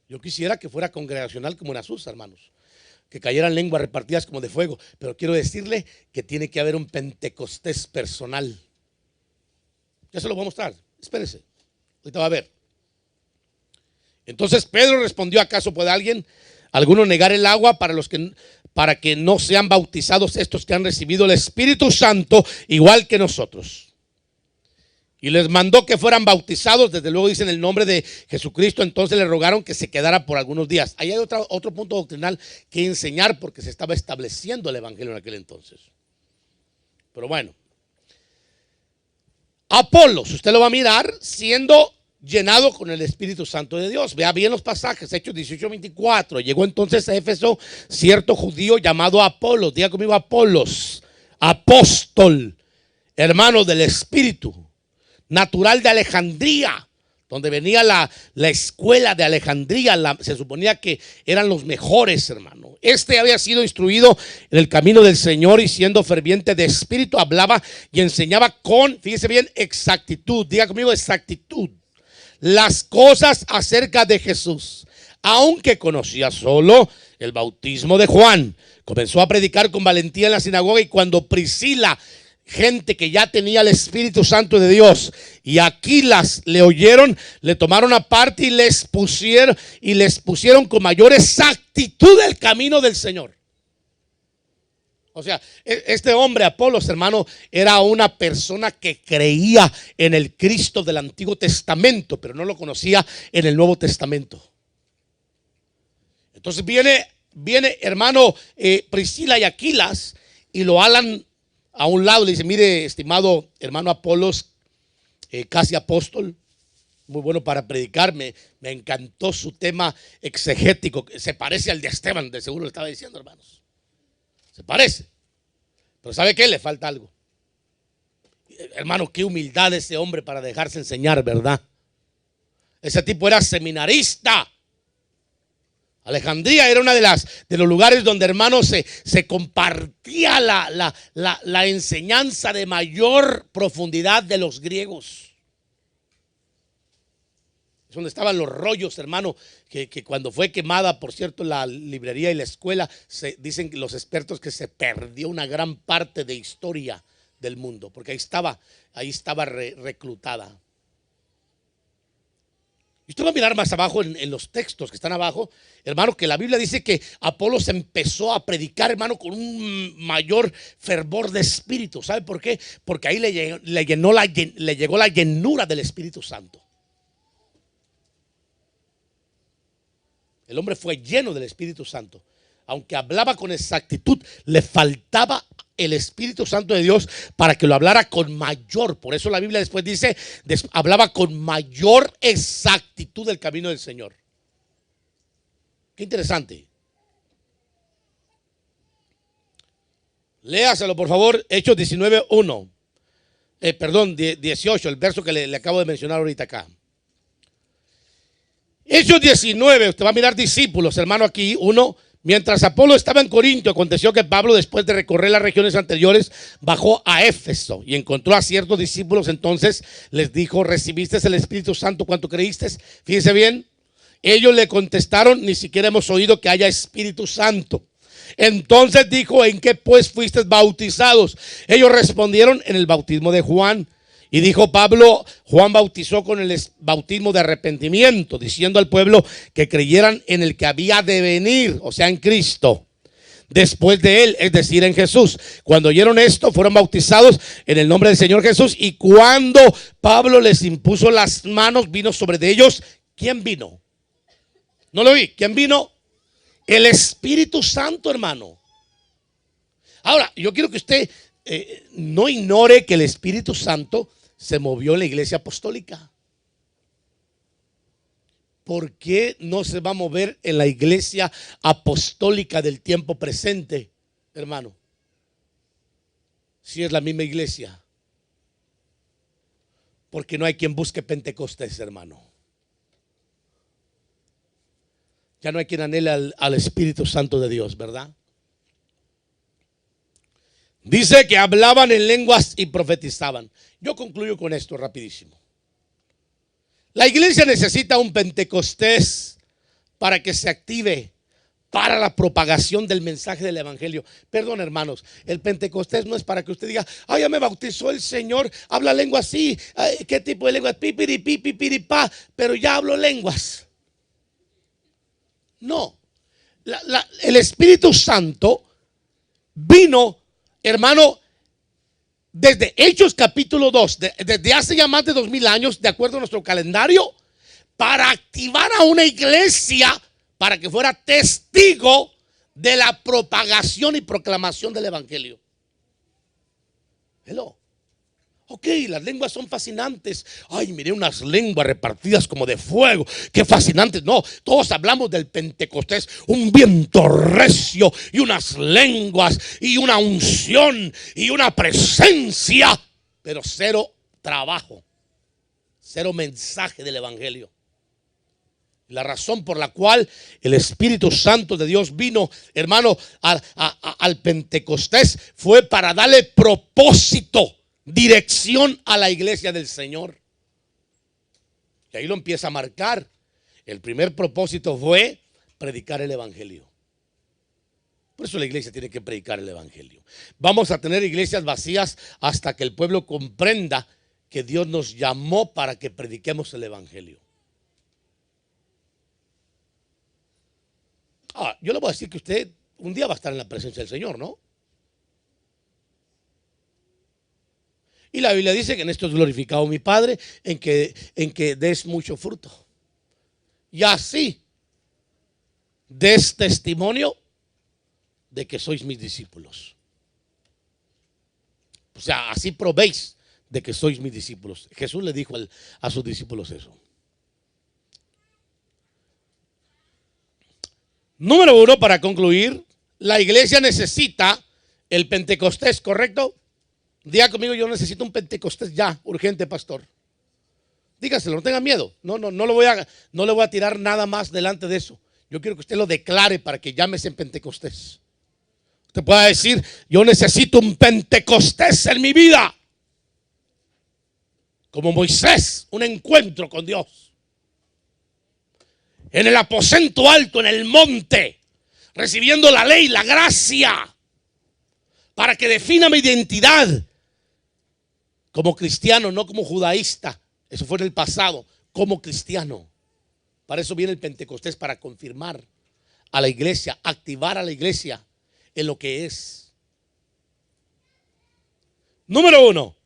Yo quisiera que fuera congregacional como en Azusa, hermanos, que cayeran lenguas repartidas como de fuego, pero quiero decirle que tiene que haber un Pentecostés personal. Ya se lo voy a mostrar, espérese, ahorita va a ver. Entonces Pedro respondió, ¿acaso puede alguno negar el agua para que no sean bautizados estos que han recibido el Espíritu Santo igual que nosotros? Y les mandó que fueran bautizados, desde luego dicen el nombre de Jesucristo. Entonces le rogaron que se quedara por algunos días. Ahí hay otro punto doctrinal que enseñar, porque se estaba estableciendo el evangelio en aquel entonces. Pero bueno, Apolos, usted lo va a mirar siendo llenado con el Espíritu Santo de Dios. Vea bien los pasajes, Hechos 18:24. Llegó entonces a Éfeso cierto judío llamado Apolos. Diga conmigo, Apolos, apóstol, hermano del Espíritu, natural de Alejandría, donde venía la escuela de Alejandría. Se suponía que eran los mejores, hermano. Este había sido instruido en el camino del Señor y siendo ferviente de espíritu hablaba y enseñaba con, fíjese bien, exactitud. Diga conmigo, exactitud, las cosas acerca de Jesús. Aunque conocía solo el bautismo de Juan, comenzó a predicar con valentía en la sinagoga. Y cuando Priscila, gente que ya tenía el Espíritu Santo de Dios, y Aquilas le oyeron, le tomaron aparte y les pusieron con mayor exactitud el camino del Señor. O sea, este hombre Apolos, hermano, era una persona que creía en el Cristo del Antiguo Testamento, pero no lo conocía en el Nuevo Testamento. Entonces viene hermano, Priscila y Aquilas, y lo alan a un lado. Le dice, mire, estimado hermano Apolos, casi apóstol, muy bueno para predicar. Me encantó su tema exegético, se parece al de Esteban, de seguro lo estaba diciendo, hermanos. Se parece, pero ¿sabe qué? Le falta algo. Hermano, qué humildad ese hombre para dejarse enseñar, ¿verdad? Ese tipo era seminarista. Alejandría era una de los lugares donde, hermanos, se compartía la enseñanza de mayor profundidad de los griegos. Es donde estaban los rollos, hermano, que cuando fue quemada, por cierto, la librería y la escuela, dicen los expertos que se perdió una gran parte de historia del mundo, porque ahí estaba reclutada. Y usted va a mirar más abajo en los textos que están abajo, hermano, que la Biblia dice que Apolos empezó a predicar, hermano, con un mayor fervor de espíritu. ¿Sabe por qué? Porque ahí le llegó la llenura del Espíritu Santo. El hombre fue lleno del Espíritu Santo. Aunque hablaba con exactitud, le faltaba el Espíritu Santo de Dios para que lo hablara con mayor. Por eso la Biblia después dice, hablaba con mayor exactitud del camino del Señor. Qué interesante. Léaselo, por favor, Hechos 19:1. 18, el verso que le acabo de mencionar ahorita acá. Hechos 19, usted va a mirar discípulos, hermano, aquí uno. Mientras Apolo estaba en Corinto, aconteció que Pablo, después de recorrer las regiones anteriores, bajó a Éfeso y encontró a ciertos discípulos. Entonces les dijo: ¿recibiste el Espíritu Santo cuando creíste? Fíjense bien, ellos le contestaron: ni siquiera hemos oído que haya Espíritu Santo. Entonces dijo: ¿en qué pues fuisteis bautizados? Ellos respondieron: en el bautismo de Juan. Y dijo Pablo: Juan bautizó con el bautismo de arrepentimiento, diciendo al pueblo que creyeran en el que había de venir, o sea, en Cristo, después de él, es decir, en Jesús. Cuando oyeron esto, fueron bautizados en el nombre del Señor Jesús. Y cuando Pablo les impuso las manos, vino sobre de ellos. ¿Quién vino? No lo oí. ¿Quién vino? El Espíritu Santo, hermano. Ahora, yo quiero que usted no ignore que el Espíritu Santo se movió en la iglesia apostólica. ¿Por qué no se va a mover en la iglesia apostólica del tiempo presente, hermano? Si es la misma iglesia. Porque no hay quien busque Pentecostés, hermano. Ya no hay quien anhele al Espíritu Santo de Dios, ¿verdad? Dice que hablaban en lenguas y profetizaban. Yo concluyo con esto rapidísimo. La iglesia necesita un Pentecostés para que se active para la propagación del mensaje del evangelio. Perdón, hermanos, el Pentecostés no es para que usted diga: ay, ya me bautizó el Señor, habla lengua así. ¿Qué tipo de lenguas? Pipiripi, pipiripa, pero ya hablo lenguas. No, el Espíritu Santo vino, hermano, desde Hechos capítulo 2, desde hace ya más de 2000 años, de acuerdo a nuestro calendario, para activar a una iglesia para que fuera testigo de la propagación y proclamación del evangelio. Hello. Ok, las lenguas son fascinantes. Ay, miré unas lenguas repartidas como de fuego. Qué fascinantes. No, todos hablamos del Pentecostés. Un viento recio y unas lenguas y una unción y una presencia. Pero cero trabajo. Cero mensaje del evangelio. La razón por la cual el Espíritu Santo de Dios vino, hermano, al Pentecostés fue para darle propósito, dirección a la iglesia del Señor. Y ahí lo empieza a marcar. El primer propósito fue predicar el evangelio. Por eso la iglesia tiene que predicar el evangelio. Vamos a tener iglesias vacías hasta que el pueblo comprenda que Dios nos llamó para que prediquemos el evangelio. Yo le voy a decir que usted un día va a estar en la presencia del Señor, ¿no? Y la Biblia dice que en esto es glorificado mi Padre, en que des mucho fruto. Y así des testimonio de que sois mis discípulos. O sea, así probéis de que sois mis discípulos. Jesús le dijo a sus discípulos eso. Número 1, para concluir, la iglesia necesita el Pentecostés, ¿correcto? Diga conmigo: yo necesito un Pentecostés ya, urgente, pastor. Dígaselo, no tenga miedo. No le voy a tirar nada más delante de eso. Yo quiero que usted lo declare para que llames en Pentecostés. Usted pueda decir: yo necesito un Pentecostés en mi vida. Como Moisés, un encuentro con Dios. en el aposento alto, en el monte, recibiendo la ley, la gracia, para que defina mi identidad como cristiano, no como judaísta. Eso fue en el pasado, como cristiano. Para eso viene el Pentecostés, para confirmar a la iglesia, activar a la iglesia en lo que es. Número 1,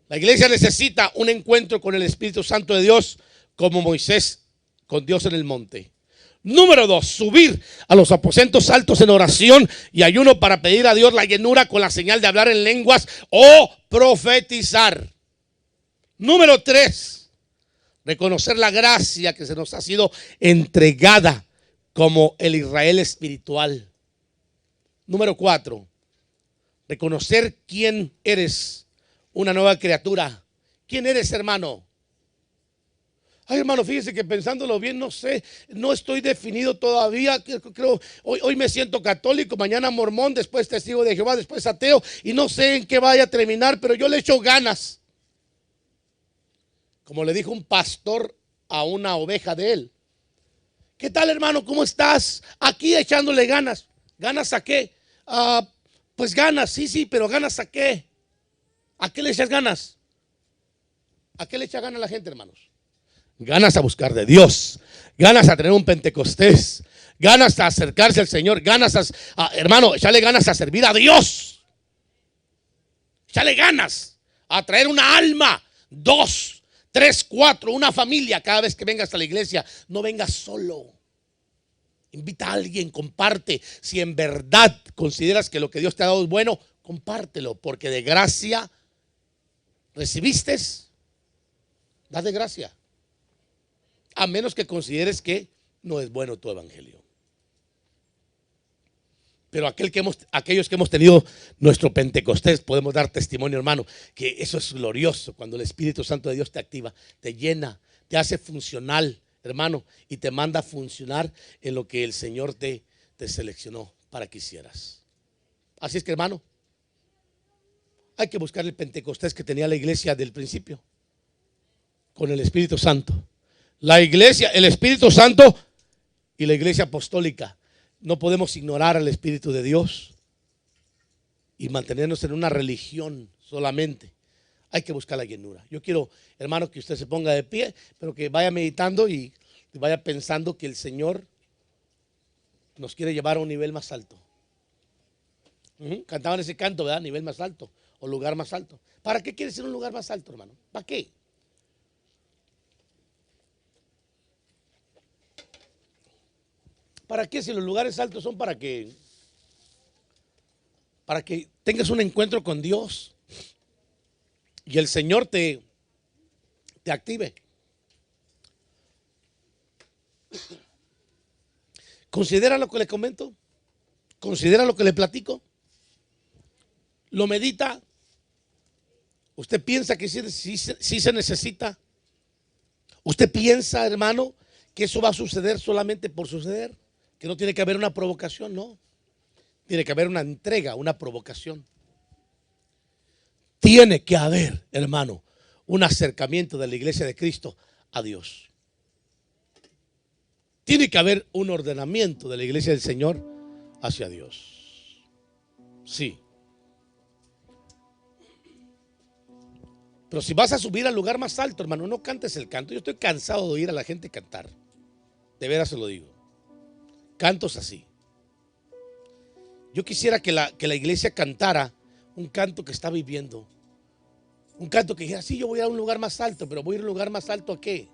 la iglesia necesita un encuentro con el Espíritu Santo de Dios, como Moisés con Dios en el monte. Número 2, subir a los aposentos altos en oración y ayuno para pedir a Dios la llenura con la señal de hablar en lenguas o profetizar. Número 3, reconocer la gracia que se nos ha sido entregada como el Israel espiritual. Número 4, reconocer quién eres, una nueva criatura. ¿Quién eres, hermano? Ay, hermano, fíjese que pensándolo bien, no sé, no estoy definido todavía. Creo, hoy me siento católico, mañana mormón, después testigo de Jehová, después ateo, y no sé en qué vaya a terminar, pero yo le echo ganas. Como le dijo un pastor a una oveja de él: ¿qué tal, hermano? ¿Cómo estás? Aquí echándole ganas. ¿Ganas a qué? Pues ganas, sí, pero ¿ganas a qué? ¿A qué le echas ganas? ¿A qué le echa ganas la gente, hermanos? Ganas a buscar de Dios, ganas a tener un Pentecostés, ganas a acercarse al Señor, ganas hermano, echarle ganas a servir a Dios, echarle ganas a traer una alma, 2, 3, 4, una familia cada vez que vengas a la iglesia. No vengas solo, invita a alguien, comparte. Si en verdad consideras que lo que Dios te ha dado es bueno, compártelo, porque de gracia recibiste, da de gracia. A menos que consideres que no es bueno tu evangelio. Pero aquellos que hemos tenido nuestro Pentecostés, podemos dar testimonio, hermano, que eso es glorioso. Cuando el Espíritu Santo de Dios te activa, te llena, te hace funcional, hermano, y te manda a funcionar en lo que el Señor te seleccionó para que hicieras. Así es que, hermano, hay que buscar el Pentecostés que tenía la iglesia del principio, con el Espíritu Santo. La iglesia, el Espíritu Santo y la iglesia apostólica. No podemos ignorar al Espíritu de Dios y mantenernos en una religión solamente. Hay que buscar la llenura. Yo quiero, hermano, que usted se ponga de pie, pero que vaya meditando y vaya pensando que el Señor nos quiere llevar a un nivel más alto. Cantaban ese canto, ¿verdad? Nivel más alto o lugar más alto. ¿Para qué quiere ser un lugar más alto, hermano? ¿Para qué? ¿Para qué? Si los lugares altos son para que tengas un encuentro con Dios y el Señor te active. Considera lo que le comento, considera lo que le platico, lo medita. Usted piensa que sí se necesita. Usted piensa, hermano, que eso va a suceder solamente por suceder. Que no tiene que haber una provocación, no. Tiene que haber una entrega, una provocación. Tiene que haber, hermano, un acercamiento de la iglesia de Cristo a Dios. Tiene que haber un ordenamiento de la iglesia del Señor hacia Dios. Sí. Pero si vas a subir al lugar más alto, hermano, no cantes el canto. Yo estoy cansado de oír a la gente cantar. De veras se lo digo. Cantos así. Yo quisiera que la iglesia cantara un canto que está viviendo. Un canto que dijera: sí, yo voy a un lugar más alto, pero voy a ir a un lugar más alto ¿a qué?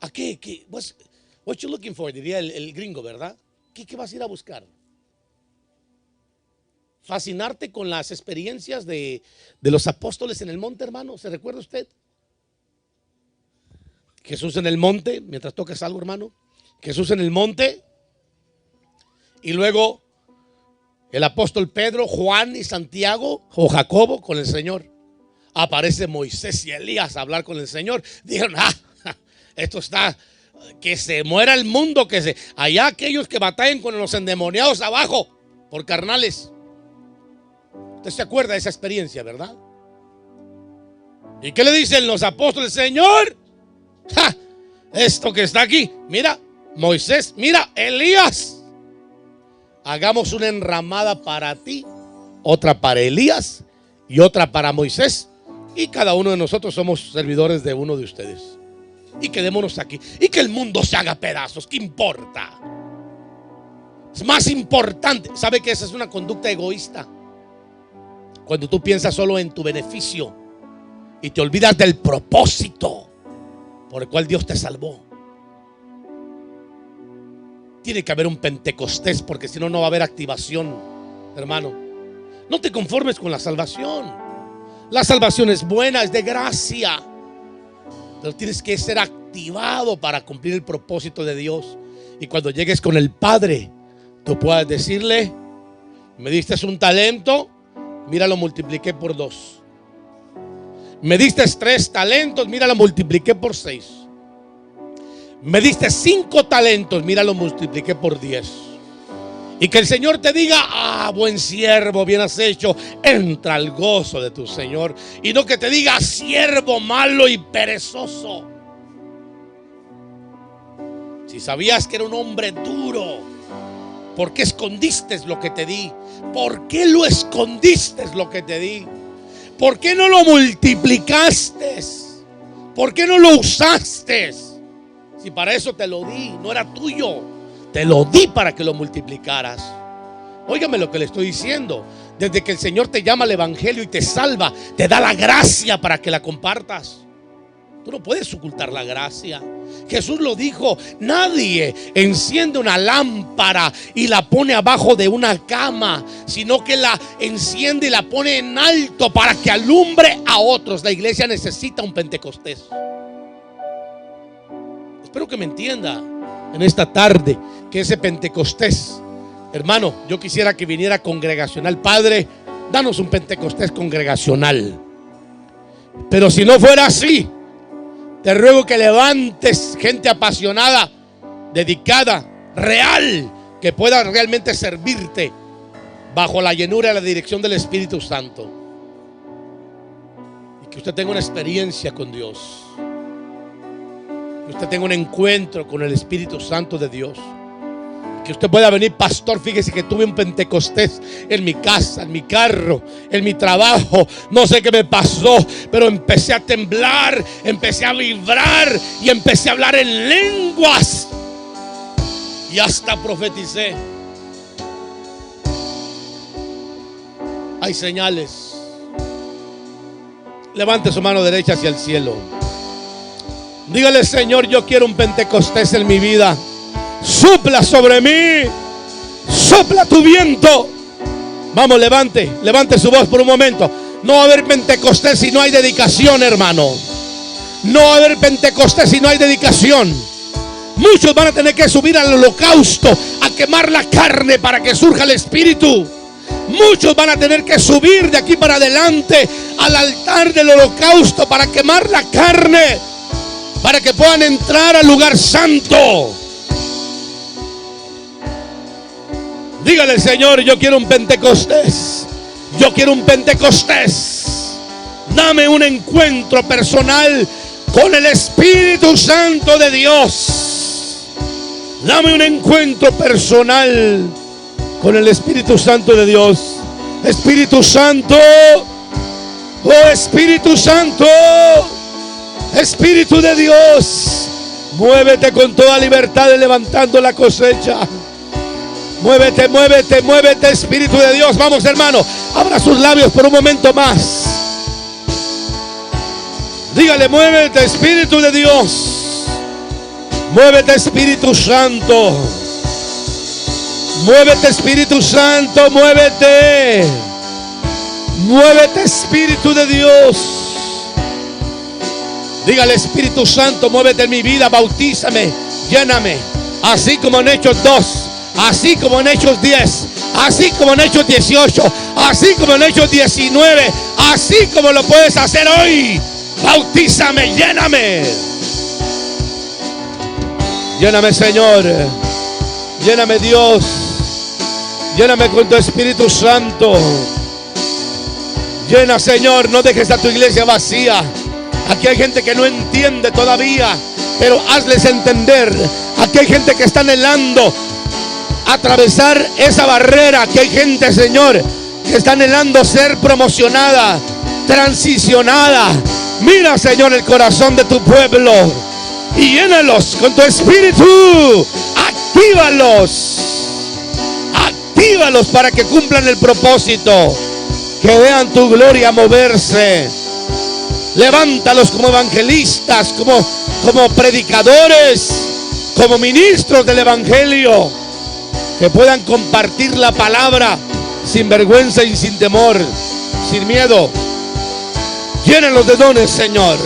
¿A qué? What you looking for? Diría el gringo, ¿verdad? ¿Qué vas a ir a buscar? Fascinarte con las experiencias de los apóstoles en el monte, hermano. ¿Se recuerda usted? Jesús en el monte, mientras tocas algo, hermano. Jesús en el monte, y luego el apóstol Pedro, Juan y Santiago o Jacobo con el Señor. Aparece Moisés y Elías a hablar con el Señor. Dijeron: esto está, que se muera el mundo, allá aquellos que batallen con los endemoniados abajo por carnales. Usted se acuerda de esa experiencia, ¿verdad? ¿Y qué le dicen los apóstoles? Señor, Esto que está aquí, mira, Moisés, mira, Elías. Hagamos una enramada para ti, otra para Elías y otra para Moisés. Y cada uno de nosotros somos servidores de uno de ustedes. Y quedémonos aquí. Y que el mundo se haga pedazos. ¿Qué importa? Es más importante. ¿Sabe que esa es una conducta egoísta? Cuando tú piensas solo en tu beneficio y te olvidas del propósito por el cual Dios te salvó. Tiene que haber un Pentecostés, porque si no, no va a haber activación, hermano. No te conformes con la salvación. La salvación es buena, es de gracia, pero tienes que ser activado para cumplir el propósito de Dios. Y cuando llegues con el Padre, tú puedas decirle: me diste un talento, mira, lo multipliqué por 2. Me diste 3 talentos, mira, lo multipliqué por 6. Me diste 5 talentos, mira, lo multipliqué por 10. Y que el Señor te diga: ah, buen siervo, bien has hecho, entra al gozo de tu Señor. Y no que te diga: siervo malo y perezoso. Si sabías que era un hombre duro, ¿por qué escondiste lo que te di? ¿Por qué lo escondiste lo que te di? ¿Por qué no lo multiplicaste? ¿Por qué no lo usaste? Si para eso te lo di, no era tuyo. Te lo di para que lo multiplicaras. Óigame lo que le estoy diciendo. Desde que el Señor te llama al evangelio y te salva, te da la gracia para que la compartas. Tú no puedes ocultar la gracia. Jesús lo dijo: nadie enciende una lámpara y la pone abajo de una cama, sino que la enciende y la pone en alto para que alumbre a otros. La iglesia necesita un Pentecostés. Espero que me entienda en esta tarde que ese Pentecostés, hermano, yo quisiera que viniera congregacional. Padre, danos un Pentecostés congregacional. Pero si no fuera así, te ruego que levantes gente apasionada, dedicada, real, que pueda realmente servirte bajo la llenura y la dirección del Espíritu Santo. Y que usted tenga una experiencia con Dios. Que usted tenga un encuentro con el Espíritu Santo de Dios. Que usted pueda venir: pastor, fíjese que tuve un Pentecostés en mi casa, en mi carro, en mi trabajo. No sé qué me pasó, pero empecé a temblar, empecé a vibrar y empecé a hablar en lenguas. Y hasta profeticé. Hay señales. Levante su mano derecha hacia el cielo. Dígale: Señor, yo quiero un Pentecostés en mi vida. Sopla sobre mí, sopla tu viento. Vamos, levante su voz por un momento. No va a haber Pentecostés si no hay dedicación, hermano. No va a haber Pentecostés si no hay dedicación. Muchos van a tener que subir al holocausto a quemar la carne para que surja el Espíritu. Muchos van a tener que subir de aquí para adelante al altar del holocausto para quemar la carne, para que puedan entrar al lugar santo. Dígale: Señor, yo quiero un Pentecostés. Yo quiero un Pentecostés. Dame un encuentro personal con el Espíritu Santo de Dios. Dame un encuentro personal con el Espíritu Santo de Dios. Espíritu Santo, oh Espíritu Santo, Espíritu de Dios, muévete con toda libertad levantando la cosecha. Muévete, muévete, muévete, Espíritu de Dios. Vamos, hermano, abra sus labios por un momento más. Dígale: muévete, Espíritu de Dios. Muévete, Espíritu Santo. Muévete, Espíritu Santo, muévete. Muévete, Espíritu de Dios. Dígale: Espíritu Santo, muévete en mi vida, bautízame, lléname. Así como en Hechos 2. Así como en Hechos 10, así como en Hechos 18, así como en Hechos 19, así como lo puedes hacer hoy. Bautízame, lléname. Lléname, Señor. Lléname, Dios. Lléname con tu Espíritu Santo. Llena, Señor, no dejes a tu iglesia vacía. Aquí hay gente que no entiende todavía pero hazles entender. Aquí hay gente que está anhelando atravesar esa barrera. Aquí hay gente, Señor, que está anhelando ser promocionada, transicionada. Mira, Señor, el corazón de tu pueblo y llénalos con tu espíritu. Actívalos para que cumplan el propósito, que vean tu gloria moverse. Levántalos como evangelistas, como predicadores, como ministros del evangelio, que puedan compartir la palabra sin vergüenza y sin temor, sin miedo. Llénalos de dones, Señor.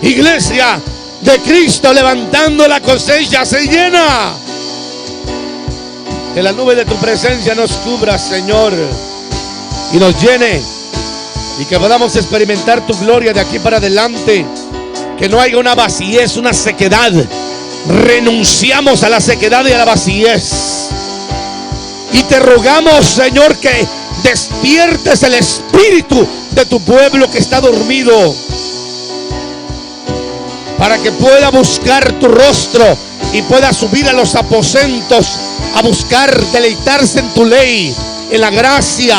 Iglesia de Cristo levantando la cosecha se llena. Que la nube de tu presencia nos cubra, Señor, y nos llene, y que podamos experimentar tu gloria de aquí para adelante. Que no haya una vacíez, una sequedad. Renunciamos a la sequedad y a la vacíez, y te rogamos, Señor, que despiertes el espíritu de tu pueblo que está dormido, para que pueda buscar tu rostro y pueda subir a los aposentos a buscar deleitarse en tu ley, en la gracia.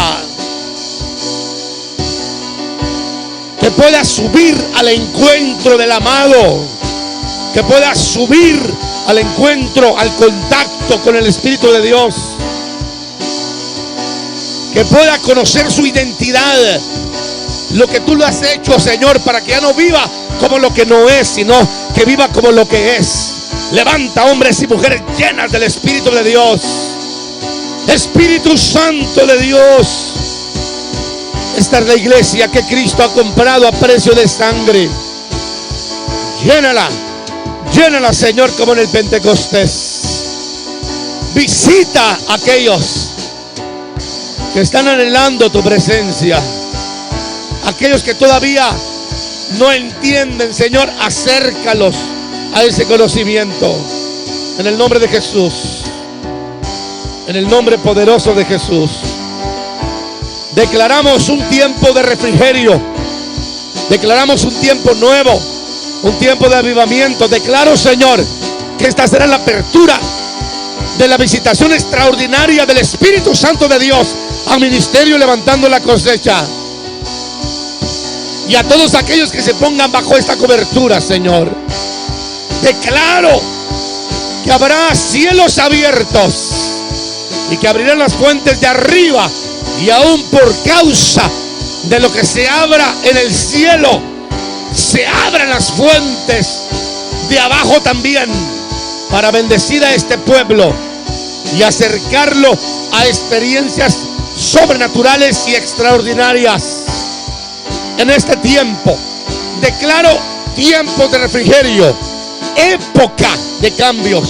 Que pueda subir al encuentro del amado, que pueda subir al encuentro, al contacto con el Espíritu de Dios, que pueda conocer su identidad, lo que tú lo has hecho, Señor, para que ya no viva como lo que no es, sino que viva como lo que es. Levanta hombres y mujeres llenas del Espíritu de Dios. Espíritu Santo de Dios, esta es la iglesia que Cristo ha comprado a precio de sangre. Llénala, Señor, como en el Pentecostés. Visita a aquellos que están anhelando tu presencia, aquellos que todavía no entienden, Señor, acércalos a ese conocimiento. En el nombre de Jesús, en el nombre poderoso de Jesús, declaramos un tiempo de refrigerio, declaramos un tiempo nuevo, un tiempo de avivamiento. Declaro, Señor, que esta será la apertura de la visitación extraordinaria del Espíritu Santo de Dios al ministerio Levantando la Cosecha, y a todos aquellos que se pongan bajo esta cobertura, Señor. Declaro que habrá cielos abiertos y que abrirán las fuentes de arriba, y aún por causa de lo que se abra en el cielo, se abran las fuentes de abajo también, para bendecir a este pueblo y acercarlo a experiencias sobrenaturales y extraordinarias. En este tiempo declaro tiempo de refrigerio, época de cambios.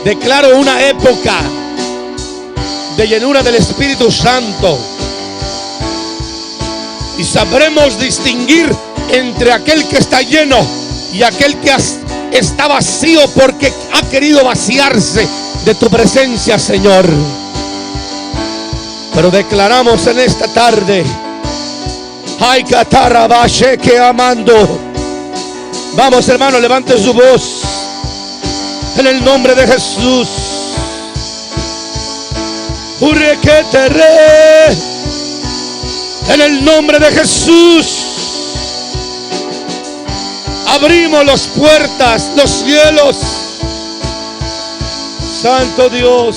Declaro una época de llenura del Espíritu Santo, y sabremos distinguir entre aquel que está lleno y aquel que está vacío porque ha querido vaciarse de tu presencia, Señor. Pero declaramos en esta tarde, ay, Catarabache, que amando. Vamos, hermano, levante su voz en el nombre de Jesús. En el nombre de Jesús abrimos las puertas, los cielos. Santo Dios,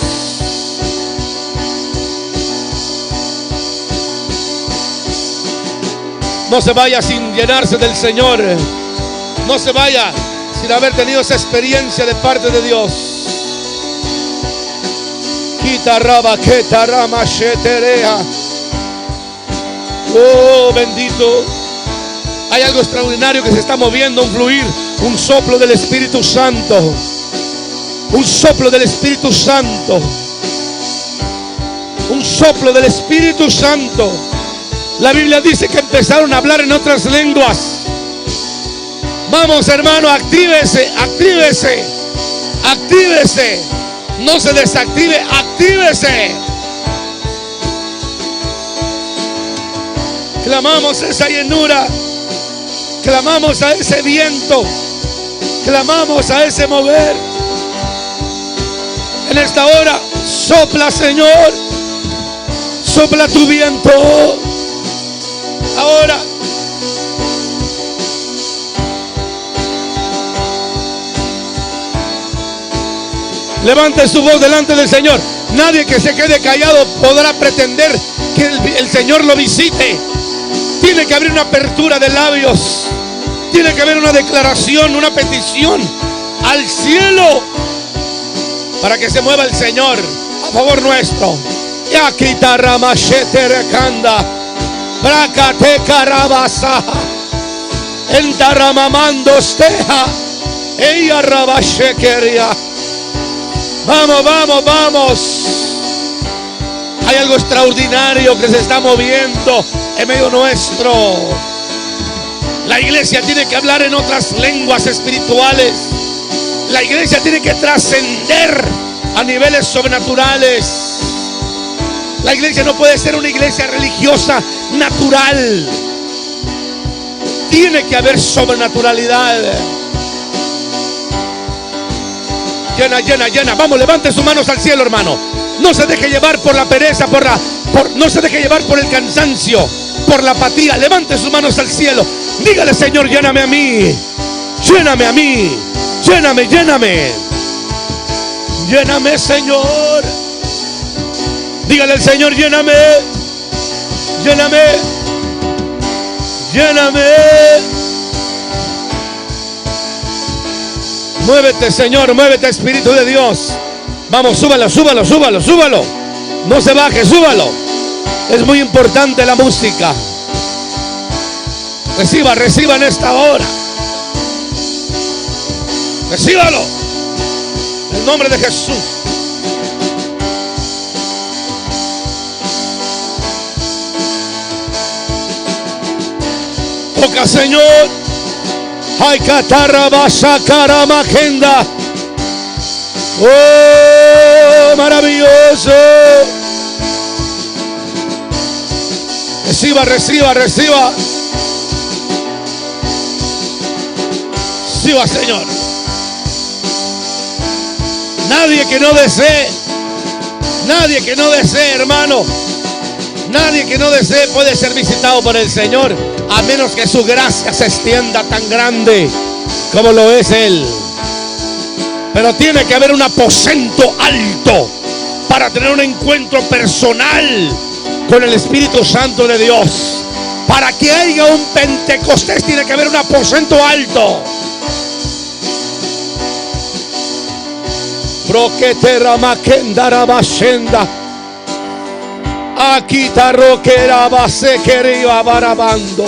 no se vaya sin llenarse del Señor. No se vaya sin haber tenido esa experiencia de parte de Dios. Oh, bendito. Hay algo extraordinario que se está moviendo, un fluir, un soplo del Espíritu Santo. Un soplo del Espíritu Santo. Un soplo del Espíritu Santo. La Biblia dice que empezaron a hablar en otras lenguas. Vamos, hermano, actívese, actívese, actívese. No se desactive, actívese. Clamamos esa llenura. Clamamos a ese viento. Clamamos a ese mover. En esta hora, sopla, Señor. Sopla tu viento. Ahora. Levante su voz delante del Señor. Nadie que se quede callado podrá pretender que el Señor lo visite. Tiene que haber una apertura de labios. Tiene que haber una declaración, una petición al cielo para que se mueva el Señor a favor nuestro. Ya quitará machete recanda. Bracate carabasa. Entaramamando steja. Ella rabashekeria. Vamos, vamos, vamos. Hay algo extraordinario que se está moviendo en medio nuestro. La iglesia tiene que hablar en otras lenguas espirituales. La iglesia tiene que trascender a niveles sobrenaturales. La iglesia no puede ser una iglesia religiosa natural. Tiene que haber sobrenaturalidad. Llena, llena, llena. Vamos, levante sus manos al cielo, hermano. No se deje llevar por la pereza, no se deje llevar por el cansancio, por la apatía. Levante sus manos al cielo. Dígale, Señor, lléname a mí. Lléname a mí. Lléname, lléname. Lléname, Señor. Dígale al Señor, lléname. Lléname. Lléname. Muévete, Señor, muévete, Espíritu de Dios. Vamos, súbalo, súbalo, súbalo, súbalo. No se baje, súbalo. Es muy importante la música. Reciba, reciba en esta hora. Recíbalo. En el nombre de Jesús. Toca, Señor. Ay, catarra, basacara, magenda. Oh, maravilloso. Reciba, reciba, reciba. Reciba, Señor. Nadie que no desee, hermano. Nadie que no desee puede ser visitado por el Señor, a menos que su gracia se extienda tan grande como lo es Él. Pero tiene que haber un aposento alto para tener un encuentro personal con el Espíritu Santo de Dios. Para que haya un Pentecostés tiene que haber un aposento alto. Broquetera maquendara bashenda. Aquí tarroquera base quería barabando.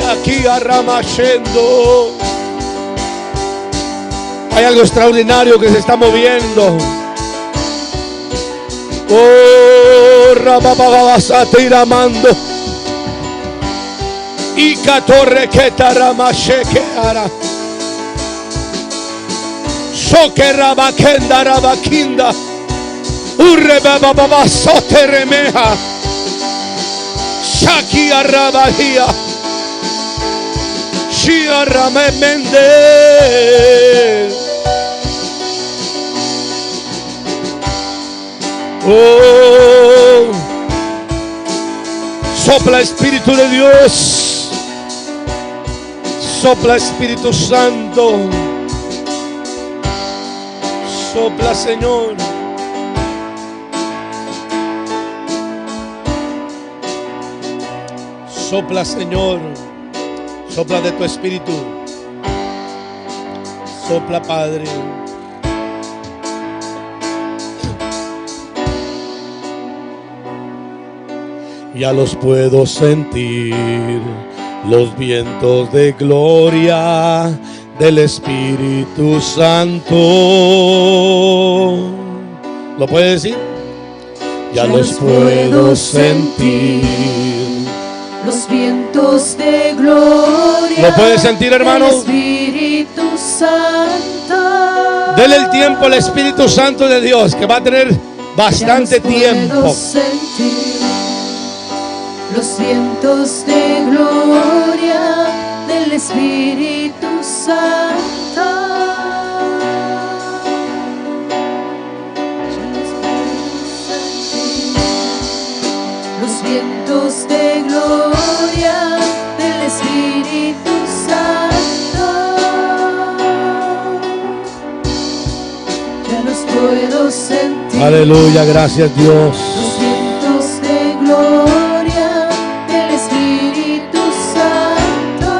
Aquí arramachendo. Hay algo extraordinario que se está moviendo. Oh, rabababasate iramando. Y catorre que taramacheque ara. Soque rabaquenda rabaquinda. Urre bababasote remeja. Shaki arrabajía. Shia rame mende. Oh, sopla Espíritu de Dios, sopla Espíritu Santo, sopla, Señor. Sopla, Señor, sopla de tu Espíritu, sopla, Padre. Ya los puedo sentir, los vientos de gloria del Espíritu Santo. ¿Lo puede decir? Ya los puedo sentir, los vientos de gloria. ¿Lo puede sentir, hermano? Del Espíritu Santo. Dele el tiempo al Espíritu Santo de Dios, que va a tener bastante tiempo. los vientos de gloria del Espíritu Santo. Los vientos de gloria del Espíritu Santo. Ya los puedo sentir. Aleluya, gracias Dios. Los vientos de gloria del Espíritu Santo.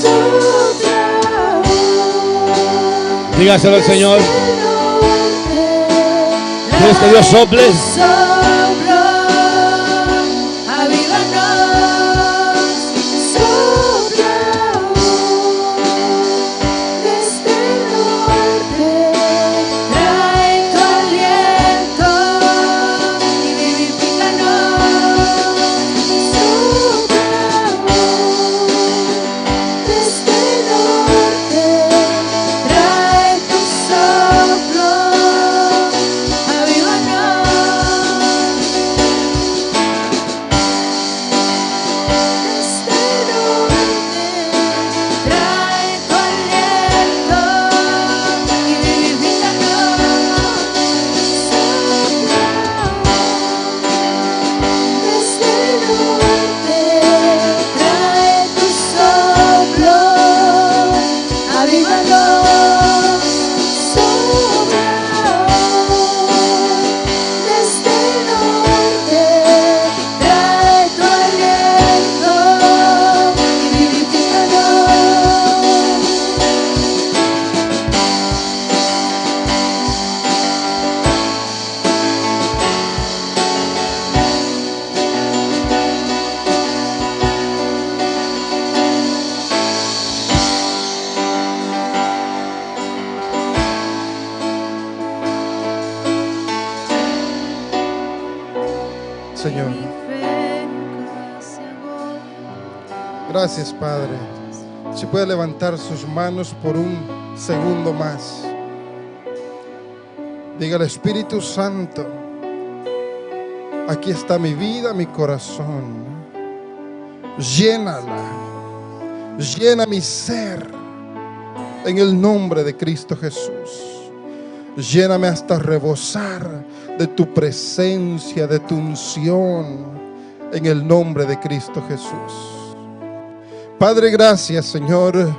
Sopla. Dígaselo al Señor. ¿Quieres que Dios sople? Sopla, avívanos, sopla desde el norte, trae tu aliento y vivifícanos, sopla desde el norte, trae tu soplo. Señor. Gracias, Padre. Si puede levantar sus manos por un segundo más. Dígale: Espíritu Santo, aquí está mi vida, mi corazón. Llénala, llena mi ser en el nombre de Cristo Jesús. Lléname hasta rebosar de tu presencia, de tu unción, en el nombre de Cristo Jesús. Padre, gracias, Señor,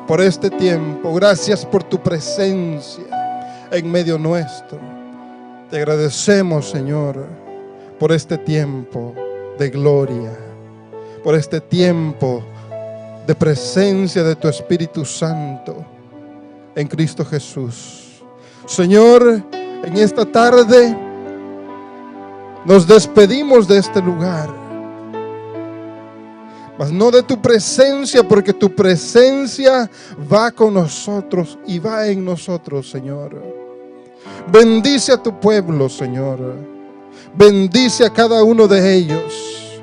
por este tiempo. Gracias por tu presencia en medio nuestro. Te agradecemos, Señor, por este tiempo de gloria, por este tiempo de presencia de tu Espíritu Santo en Cristo Jesús. Señor, en esta tarde nos despedimos de este lugar, mas no de tu presencia, porque tu presencia va con nosotros y va en nosotros, Señor. Bendice a tu pueblo, Señor. Bendice a cada uno de ellos.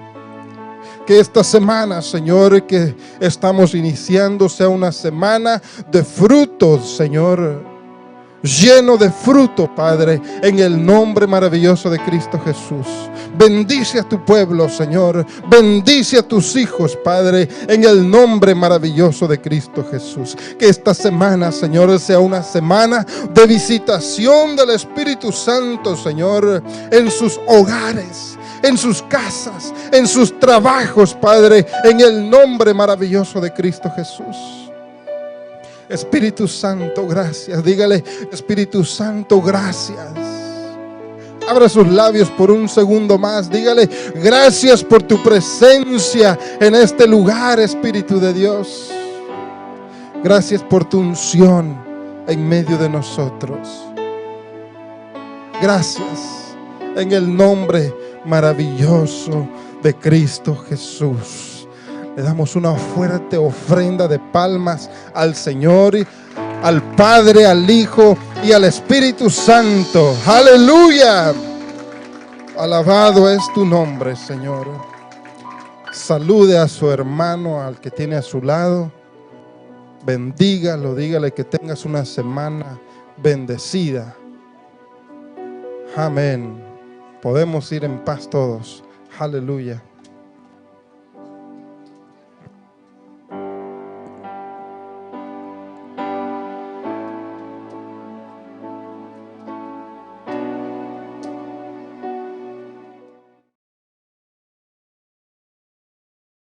Que esta semana, Señor, que estamos iniciando, sea una semana de frutos, Señor. Lleno de fruto, Padre, en el nombre maravilloso de Cristo Jesús. Bendice a tu pueblo, Señor. Bendice a tus hijos, Padre, en el nombre maravilloso de Cristo Jesús. Que esta semana, Señor, sea una semana de visitación del Espíritu Santo, Señor, en sus hogares, en sus casas, en sus trabajos, Padre, en el nombre maravilloso de Cristo Jesús. Espíritu Santo, gracias. Dígale: Espíritu Santo, gracias. Abra sus labios por un segundo más. Dígale: gracias por tu presencia en este lugar, Espíritu de Dios. Gracias por tu unción en medio de nosotros. Gracias en el nombre maravilloso de Cristo Jesús. Le damos una fuerte ofrenda de palmas al Señor, al Padre, al Hijo y al Espíritu Santo. ¡Aleluya! Alabado es tu nombre, Señor. Salude a su hermano, al que tiene a su lado. Bendígalo, dígale que tengas una semana bendecida. Amén. Podemos ir en paz todos. Aleluya.